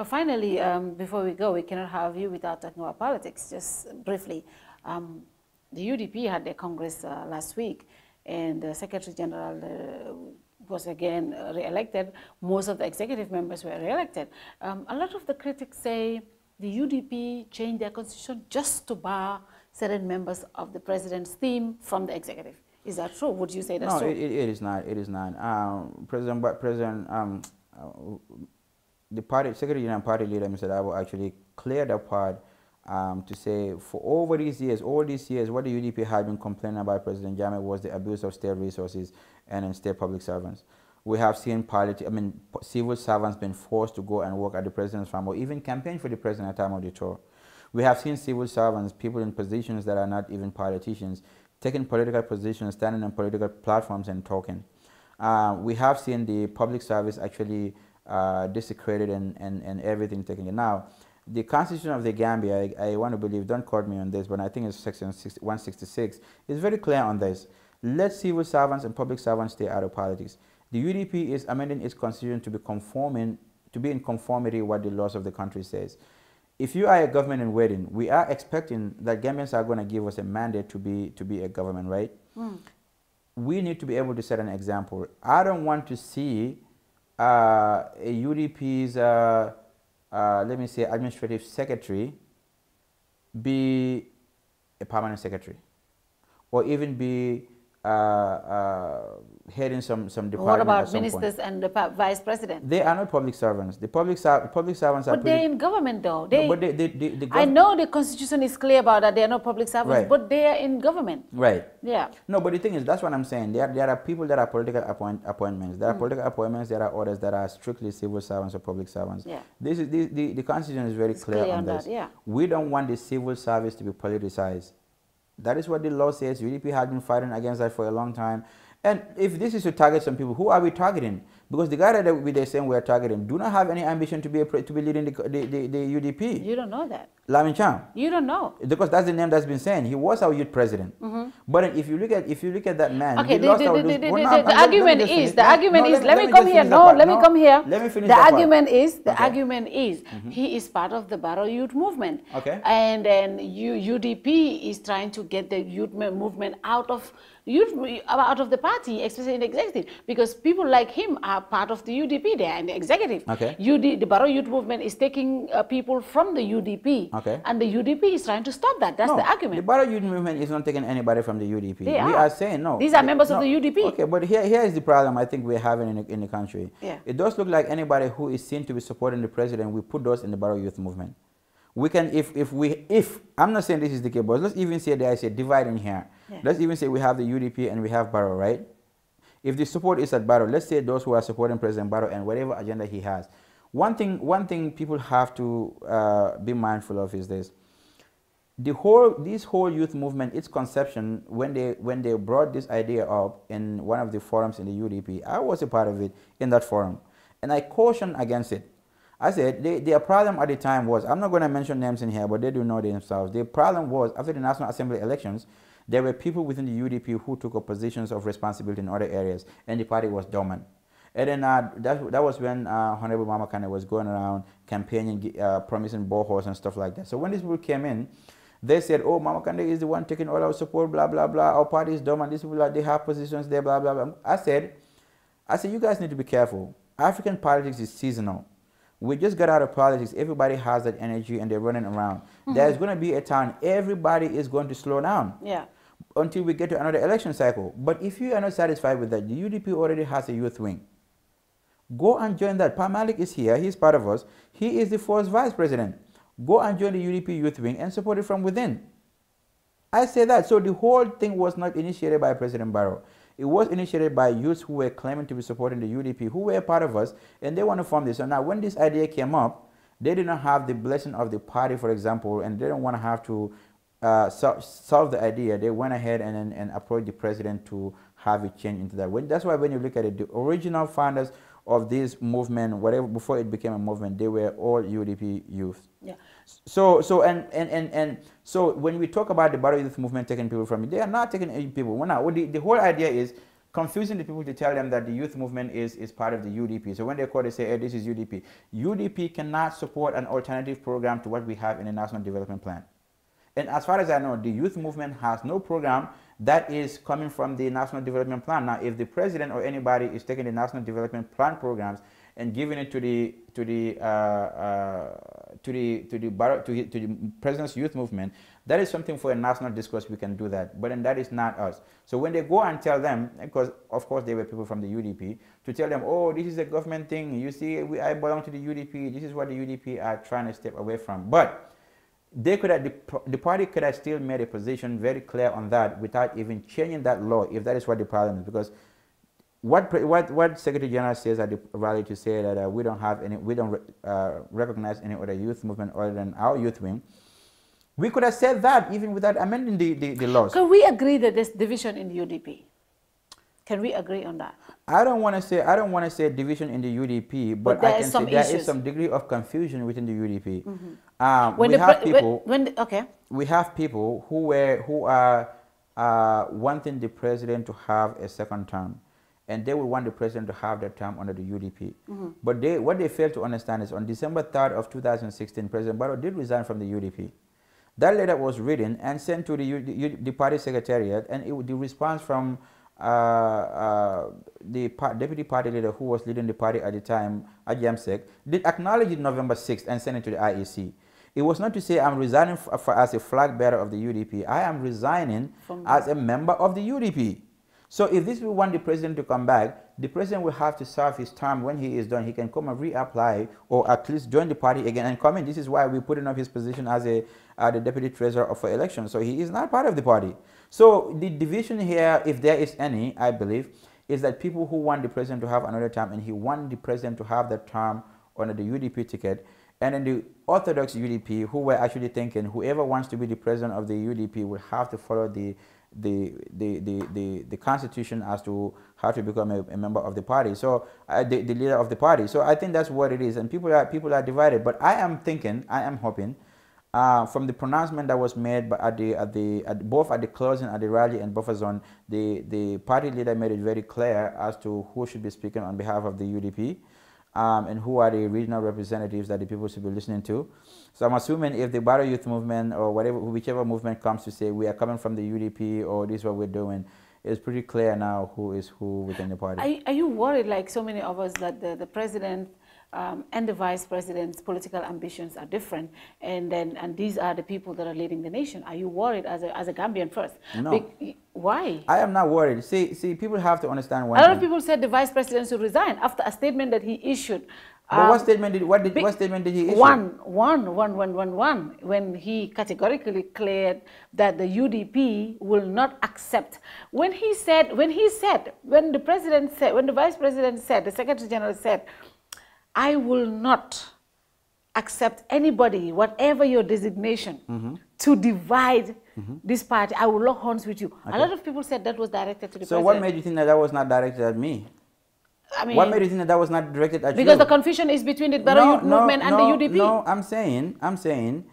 Finally, before we go, we cannot have you without talking about politics. Just briefly, the UDP had their Congress last week, and the Secretary General was again re-elected. Most of the executive members were re-elected. A lot of the critics say the UDP changed their constitution just to bar certain members of the president's team from the executive. Is that true? Would you say that's true? No,
it is not. It is not. The party Secretary General Party leader, Mr. Dabo, actually cleared that part to say for over these years, all these years, what the UDP had been complaining about President Jammeh was the abuse of state resources and in state public servants. We have seen civil servants being forced to go and work at the president's farm or even campaign for the president at the time of the tour. We have seen civil servants, people in positions that are not even politicians, taking political positions, standing on political platforms and talking. We have seen the public service actually desecrated and everything taken. Now, the Constitution of the Gambia, I want to believe, don't quote me on this, but I think it's section 166, is very clear on this. Let civil servants and public servants stay out of politics. The UDP is amending its constitution to be in conformity with what the laws of the country says. If you are a government in waiting, we are expecting that Gambians are going to give us a mandate to be a government, right? We need to be able to set an example. I don't want to see a UDP's, let me say, administrative secretary be a permanent secretary, or even be heading some department.
What about ministers and the vice president?
They are not public servants. The public servants are.
But they're in government, though.
No, but
I know the constitution is clear about that. They are not public servants,
right,
but they are in government.
Right.
Yeah.
No, but the thing is, that's what I'm saying. There are people that are political appointments. There are political appointments. There are others that are strictly civil servants or public servants.
Yeah.
The constitution is very clear on this.
That, yeah.
We don't want the civil service to be politicized. That is what the law says. UDP has been fighting against that for a long time. And if this is to target some people, who are we targeting? Because the guy that they're saying we're targeting do not have any ambition to be leading the UDP.
You don't know that.
Lamin Cham.
You don't know.
Because that's the name that's been saying. He was our youth president. But if you look at that man,
okay,
the
argument is, let me come here.
Let me finish
the argument is he is part of the Barrow youth movement.
Okay.
And then UDP is trying to get the youth movement out of the party, especially in the executive, because people like him are part of the UDP. They are in the executive.
Okay.
The Barrow youth movement is taking people from the UDP.
Okay.
And the UDP is trying to stop that. That's the argument.
The Barrow youth movement is not taking anybody from the UDP.
We
are saying no.
These are members of the UDP.
Okay, but here is the problem I think we're having in the country.
Yeah.
It does look like anybody who is seen to be supporting the president, we put those in the Barrow youth movement. We can, if I'm not saying this is the case, but let's even say there is a divide in here. Yeah. Let's even say we have the UDP and we have Barrow, right? If the support is at Barrow, let's say those who are supporting President Barrow and whatever agenda he has. One thing people have to be mindful of is this. This whole youth movement, its conception, when they brought this idea up in one of the forums in the UDP, I was a part of it in that forum, and I cautioned against it. I said their problem at the time was, I'm not going to mention names in here, but they do know themselves. The problem was, after the National Assembly elections, there were people within the UDP who took up positions of responsibility in other areas, and the party was dormant. And then that was when Honorable Mama Kane was going around campaigning, promising boreholes and stuff like that. So when these people came in, they said, oh, Mama Kane is the one taking all our support, blah, blah, blah. Our party is dormant. These people, they have positions there, blah, blah, blah. I said, you guys need to be careful. African politics is seasonal. We just got out of politics. Everybody has that energy and they're running around. There's going to be a time everybody is going to slow down.
Yeah.
Until we get to another election cycle. But if you are not satisfied with that, the UDP already has a youth wing. Go and join that. Pa Malik is here. He's part of us. He is the first vice president. Go and join the UDP youth wing and support it from within. I say that. So the whole thing was not initiated by President Barrow. It was initiated by youths who were claiming to be supporting the UDP, who were part of us, and they want to form this. So now when this idea came up, they did not have the blessing of the party, for example, and they don't want to have to solve the idea. They went ahead and approached the president to have it change into that. That's why when you look at it, the original founders of this movement, whatever, before it became a movement, they were all UDP youth.
Yeah.
So when we talk about the Barrow Youth Movement taking people from it, they are not taking people. The whole idea is confusing the people to tell them that the youth movement is part of the UDP. So when they call, they say, hey, this is UDP. UDP cannot support an alternative program to what we have in the National Development Plan. And as far as I know, the youth movement has no program that is coming from the National Development Plan. Now, if the president or anybody is taking the National Development Plan programs and giving it to the president's youth movement, that is something for a national discourse. We can do that, but then that is not us. So when they go and tell them, because of course they were people from the UDP, to tell them, oh, this is a government thing. You see, I belong to the UDP. This is what the UDP are trying to step away from. But they could have, the party could have still made a position very clear on that without even changing that law, if that is what the problem is. Because what Secretary General says at the rally to say that we don't recognize any other youth movement other than our youth wing. We could have said that even without amending the laws.
Can we agree that there's division in the UDP? Can we agree on that?
I don't want to say division in the UDP, but I can say there is some degree of confusion within the UDP. We have people who are wanting the president to have a second term, and they will want the president to have that term under the UDP. But what they fail to understand is on December 3rd of 2016, President Barrow did resign from the UDP. That letter was written and sent to the party secretariat, and the response from the deputy party leader who was leading the party at the time, Ajamsek, did acknowledge it November 6th and sent it to the IEC. It was not to say I'm resigning as a flag bearer of the UDP. I am resigning as a member of the UDP. So if this will want the president to come back, the president will have to serve his term. When he is done, he can come and reapply or at least join the party again and come in. This is why we're putting up his position as the deputy treasurer for election. So he is not part of the party. So the division here, if there is any, I believe, is that people who want the president to have another term and he want the president to have that term under the UDP ticket, and then the orthodox UDP who were actually thinking whoever wants to be the president of the UDP will have to follow the constitution as to how to become a member of the party, so the leader of the party. So I think that's what it is, and people are divided. But I am hoping from the pronouncement that was made both at the closing at the rally and buffer zone, the party leader made it very clear as to who should be speaking on behalf of the UDP. And who are the regional representatives that the people should be listening to. So I'm assuming if the Barrow Youth Movement or whichever movement comes to say we are coming from the UDP or this is what we're doing, it's pretty clear now who is who within the party.
Are you worried, like so many of us, that the president and the vice president's political ambitions are different, and these are the people that are leading the nation? Are you worried as a Gambian first?
No.
Why?
I am not worried. See, people have to understand one
thing. A lot
of
people said the vice president should resign after a statement that he issued.
But what statement did he issue?
One, when he categorically declared that the UDP will not accept. When the vice president said, the secretary general said, I will not accept anybody, whatever your designation, to divide this party. I will lock horns with you. Okay. A lot of people said that was directed to the president.
So what made you think that was not directed at me?
I mean,
what made you think that was not directed at you?
Because the confusion is between the Barrow Youth Movement and the UDP.
No, I'm saying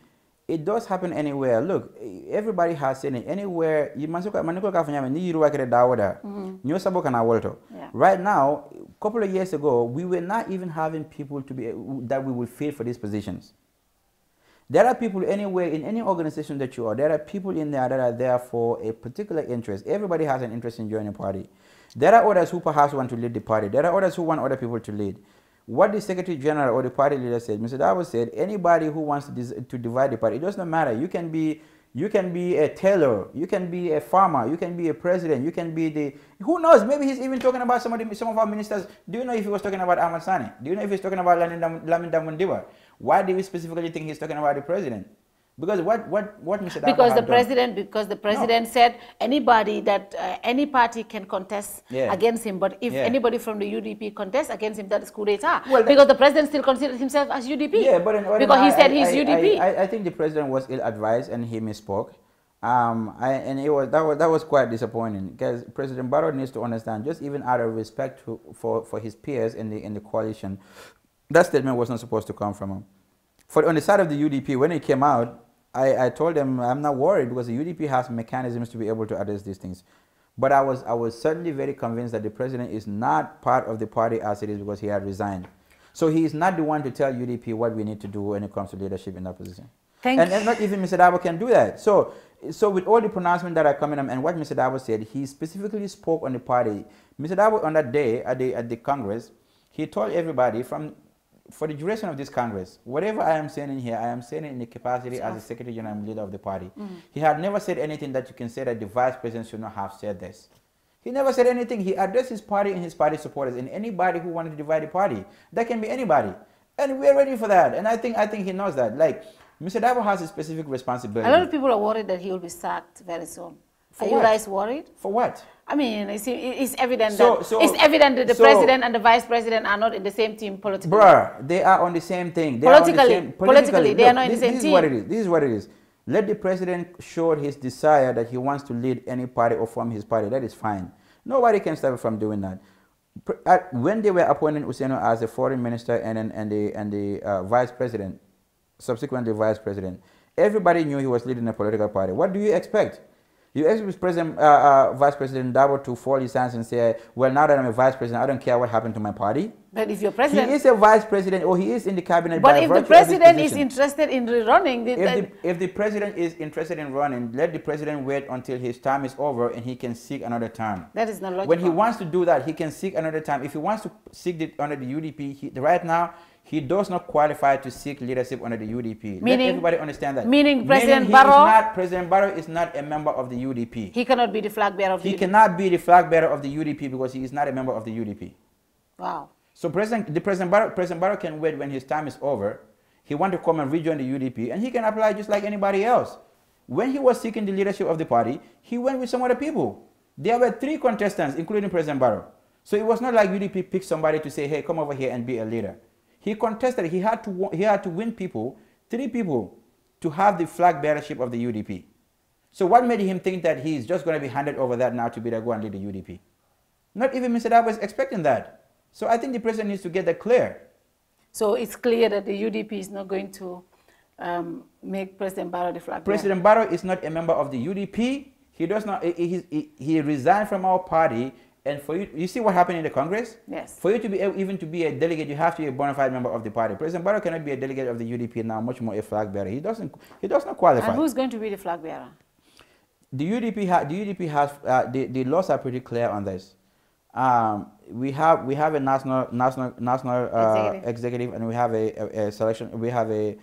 it does happen anywhere. Look, everybody has seen it anywhere. Right now, a couple of years ago, we were not even having people that we would fill for these positions. There are people anywhere in any organization that you are. There are people in there that are there for a particular interest. Everybody has an interest in joining a party. There are others who perhaps want to lead the party. There are others who want other people to lead. What the Secretary General or the party leader said, Mr. Davo said, anybody who wants to divide the party, it doesn't matter. You can be a tailor, you can be a farmer, you can be a president, you can be who knows, maybe he's even talking about some of our ministers. Do you know if he was talking about Ahmad Sani? Do you know if he's talking about Lamin Damundiwa? Why do we specifically think he's talking about the president? Because what Mr. Davo
because the president said anybody that any party can contest against him, but if anybody from the UDP contests against him, that is coup d'etat. Well, because the president still considers himself as UDP.
Yeah, but
because he said he's UDP.
I think the president was ill-advised and he misspoke, and that was quite disappointing, because President Barrow needs to understand, just even out of respect for his peers in the coalition, that statement was not supposed to come from him. On the side of the UDP, when it came out, I told them I'm not worried because the UDP has mechanisms to be able to address these things. But I was certainly very convinced that the president is not part of the party as it is because he had resigned. So he is not the one to tell UDP what we need to do when it comes to leadership in that position. And not even Mr. Davo can do that. So with all the pronouncements that are coming up and what Mr. Davo said, he specifically spoke on the party. Mr. Davo on that day at the Congress, he told everybody for the duration of this Congress, whatever I am saying in here, I am saying it in the capacity as the Secretary General and leader of the party. He had never said anything that you can say that the Vice President should not have said this. He never said anything. He addressed his party and his party supporters and anybody who wanted to divide the party. That can be anybody. And we're ready for that. And I think he knows that. Like, Mr. Davo has a specific responsibility.
A lot of people are worried that he will be sacked very soon. Are you guys worried?
For what?
I mean, it's evident that the president and the vice president are not in the same team politically.
Bruh, they are on the same thing.
Politically, they are not in the same team.
This is what it is. Let the president show his desire that he wants to lead any party or form his party. That is fine. Nobody can stop him from doing that. When they were appointing Ousainou as the foreign minister and the vice president, subsequently vice president, everybody knew he was leading a political party. What do you expect? You expect Vice President Dabo to fall his hands and say, well, now that I'm a vice president, I don't care what happened to my party.
But if you're president...
He is a vice president or he is in the cabinet.
But if the president is interested in running...
If the president is interested in running, let the president wait until his term is over and he can seek another term.
That is not logical.
When he wants to do that, he can seek another time. If he wants to seek under the UDP, right now, he does not qualify to seek leadership under the UDP. Let everybody understand that.
Meaning President Barrow...
President Barrow is not a member of the UDP.
He cannot be the flag bearer of the UDP.
He cannot be the flag bearer of the UDP because he is not a member of the UDP.
Wow.
So President Barrow can wait when his time is over. He wants to come and rejoin the UDP and he can apply just like anybody else. When he was seeking the leadership of the party, he went with some other people. There were 3 contestants, including President Barrow. So it was not like UDP picked somebody to say, hey, come over here and be a leader. He contested. He had to win people, 3 people, to have the flag bearership of the UDP. So what made him think that he's just going to be handed over that now to be the go and lead the UDP? Not even Mr. Dabo was expecting that. So I think the president needs to get that clear.
So it's clear that the UDP is not going to make President Barrow the flag bearer.
President Barrow is not a member of the UDP. He does not. He resigned from our party. And for you see what happened in the Congress?
Yes.
For you to be even to be a delegate, you have to be a bona fide member of the party. President Barrow cannot be a delegate of the UDP now, much more a flag bearer. He does not qualify.
And who's going to be the flag bearer?
The UDP has the laws are pretty clear on this. We have a national executive, and we have a selection. We have a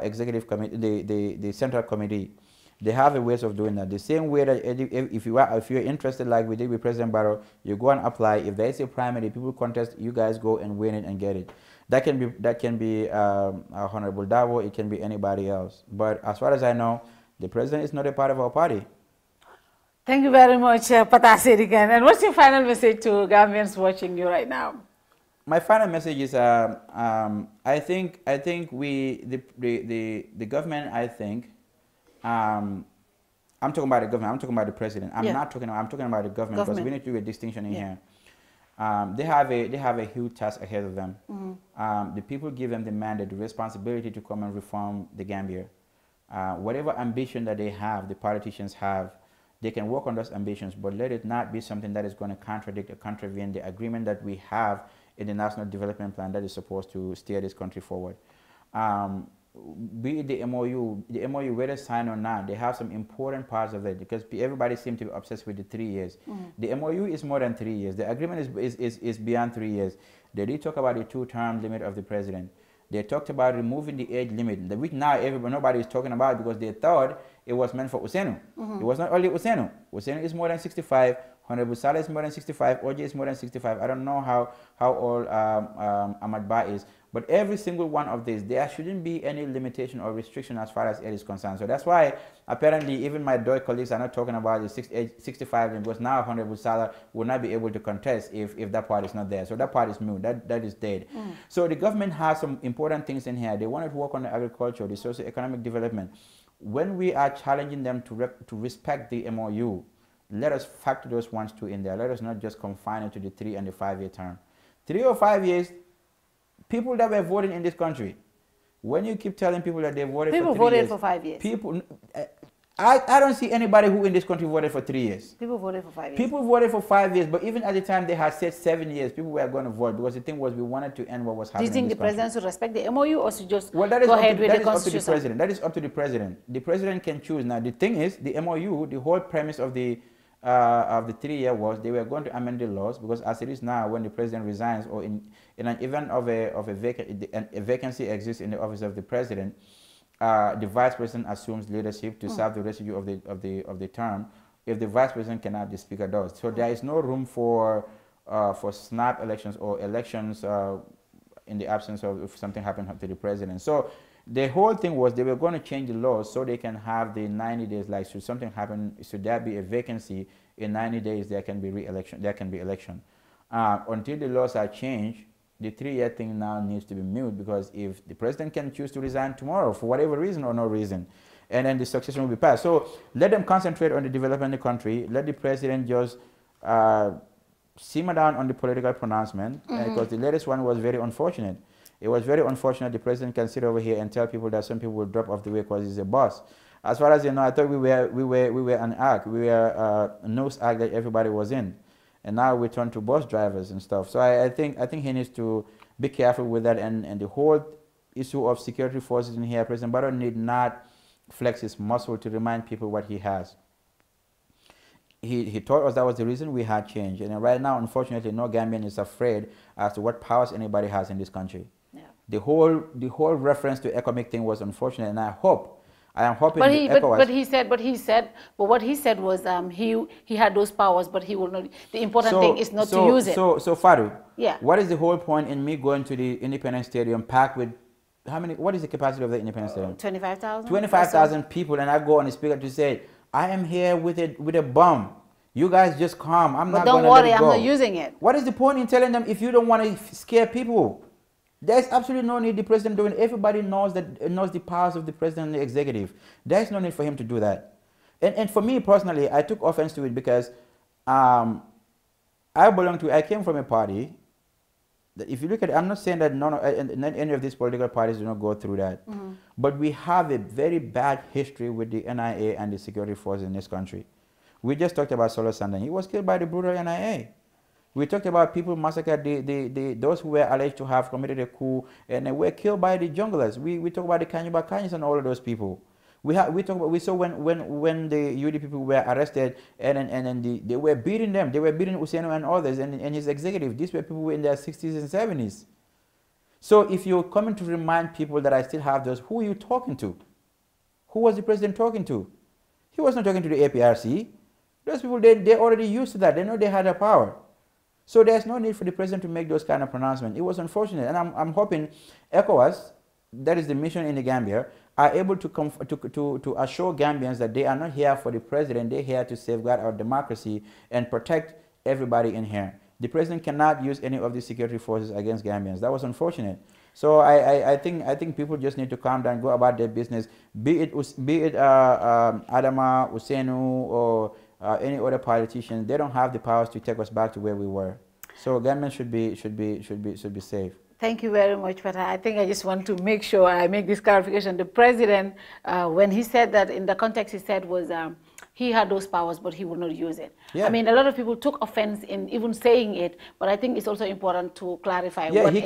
executive committee, the central committee. They have a ways of doing that. The same way that if you're interested, like we did with President Barrow, you go and apply. If there is a primary, people contest, you guys go and win it and get it. That can be Honorable Dabo. It can be anybody else. But as far as I know, the president is not a part of our party.
Thank you very much, Pata Saidykhan. And what's your final message to Gambians watching you right now?
My final message is I think the government, I think. I'm talking about the government. I'm talking about the president. I'm talking about the government because we need to do a distinction in here. They have a huge task ahead of them. The people give them the mandate, the responsibility to come and reform the Gambia. Whatever ambition that they have, the politicians have, they can work on those ambitions, but let it not be something that is going to contradict or contravene the agreement that we have in the National Development Plan that is supposed to steer this country forward. Be it the MOU, whether signed or not, they have some important parts of it because everybody seems to be obsessed with the 3 years. The MOU is more than 3 years. The agreement is beyond 3 years. They did talk about the 2-term limit of the president. They talked about removing the age limit, which now nobody is talking about because they thought it was meant for Ousainou. It was not only Ousainou. Ousainou is more than 65. Honorable Saleh is more than 65. OJ is more than 65. I don't know how old Ahmad Ba is. But every single one of these, there shouldn't be any limitation or restriction as far as age is concerned. So that's why apparently even my DOI colleagues are not talking about the age 65 because now Honorable Salah will not be able to contest if that part is not there. So that part is new. That is dead. So the government has some important things in here. They wanted to work on the agriculture, the socio-economic development. When we are challenging them to respect the MOU, let us factor those ones too in there. Let us not just confine it to the 3 and the 5 year term. 3 or 5 years, people that were voting in this country, when you keep telling people that they voted for 3 years.
People voted for 5 years.
People, I don't see anybody who in this country voted for 3 years.
People voted for 5 years.
People voted for 5 years, but even at the time they had said 7 years, people were going to vote because the thing was we wanted to end what was happening.
Do you think the president should respect the MOU or should just
go
ahead with the constitution?
That is up to the president. The president can choose. Now the thing is, the MOU, the whole premise of the 3 year was they were going to amend the laws because as it is now, when the president resigns or in an event of a vacancy exists in the office of the president, the vice president assumes leadership to serve the residue of the term. If the vice president cannot, the speaker does. So there is no room for snap elections or elections in the absence of if something happened to the president. So the whole thing was they were going to change the laws so they can have the 90 days, like should something happen, should there be a vacancy in 90 days there can be re-election. There can be election. Until the laws are changed, the 3-year thing now needs to be mute, because if the president can choose to resign tomorrow for whatever reason or no reason, and then the succession will be passed. So let them concentrate on the development of the country. Let the president just simmer down on the political pronouncement, because the latest one was very unfortunate. It was very unfortunate. The president can sit over here and tell people that some people will drop off the way because he's a boss. As far as you know, I thought we were an act. We were a nose act that everybody was in, and now we turn to bus drivers and stuff. So I think he needs to be careful with that, and the whole issue of security forces in here. President Barrow need not flex his muscle to remind people what he has. He told us that was the reason we had change, and right now, unfortunately, no Gambian is afraid as to what powers anybody has in this country. Yeah. The whole reference to economic thing was unfortunate, and I am hoping. But
what he said was he had those powers, but he will not. The important thing is not to use it.
So Fatou,
yeah.
What is the whole point in me going to the Independence Stadium packed with how many? What is the capacity of the Independence Stadium?
25,000.
25,000 people, and I go on the speaker to say, I am here with a bomb. You guys just calm. I'm not going to let it go.
But don't worry, I'm not using it.
What is the point in telling them if you don't want to scare people? There's absolutely no need the president doing it. Everybody knows the powers of the president and the executive. There's no need for him to do that. And for me personally, I took offense to it because I came from a party that, if you look at it, I'm not saying that any of these political parties do not go through that. But we have a very bad history with the NIA and the security forces in this country. We just talked about Solo Sandan. He was killed by the brutal NIA. We talked about people massacred, those who were alleged to have committed a coup and they were killed by the junglers. We talk about the Kanyuba Kanyas and all of those people. We saw when the UD people were arrested and they were beating them. They were beating Useno and others and his executive. These were people who were in their 60s and 70s. So if you're coming to remind people that I still have those, who are you talking to? Who was the president talking to? He was not talking to the APRC. Those people, they're already used to that. They know they had the power. So there's no need for the president to make those kind of pronouncements. It was unfortunate. And I'm hoping ECOWAS, that is the mission in the Gambia, are able to assure Gambians that they are not here for the president. They're here to safeguard our democracy and protect everybody in here. The president cannot use any of the security forces against Gambians. That was unfortunate. So I think people just need to calm down, go about their business. Be it Adama, Usenu, or any other politicians, they don't have the powers to take us back to where we were. So Gambians should be safe.
Thank you very much, but I think I just want to make sure I make this clarification. The president, when he said that, in the context he said was he had those powers, but he would not use it. Yeah. I mean, a lot of people took offense in even saying it, but I think it's also important to clarify.
Yeah,
what
you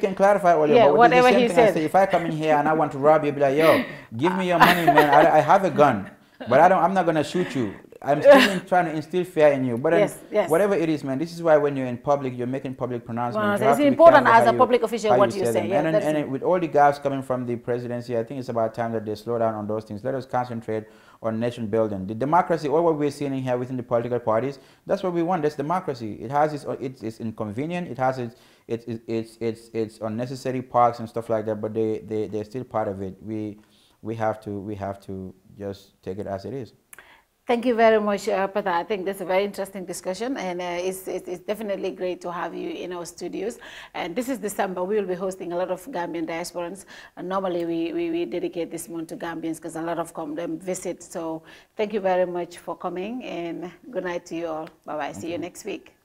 can clarify all
yeah, whatever he said.
If I come in here and I want to rob you, be like, yo, give me your money, man. I have a gun, but I'm not gonna shoot you. I'm still trying to instill fear in you. But yes. Whatever it is, man, this is why when you're in public, you're making public pronouncements.
Well, it's important as a public official what you say.
Yeah, and with all the gaps coming from the presidency, I think it's about time that they slow down on those things. Let us concentrate on nation building. The democracy, all what we're seeing here within the political parties, that's what we want. That's democracy. It has it's inconvenient. It has its unnecessary parks and stuff like that. But they're still part of it. We have to just take it as it is.
Thank you very much, Pata. I think that's a very interesting discussion, and it's definitely great to have you in our studios. And this is December. We will be hosting a lot of Gambian diasporans. And normally, we dedicate this month to Gambians because a lot of them visit. So thank you very much for coming, and good night to you all. Bye-bye. See you next week.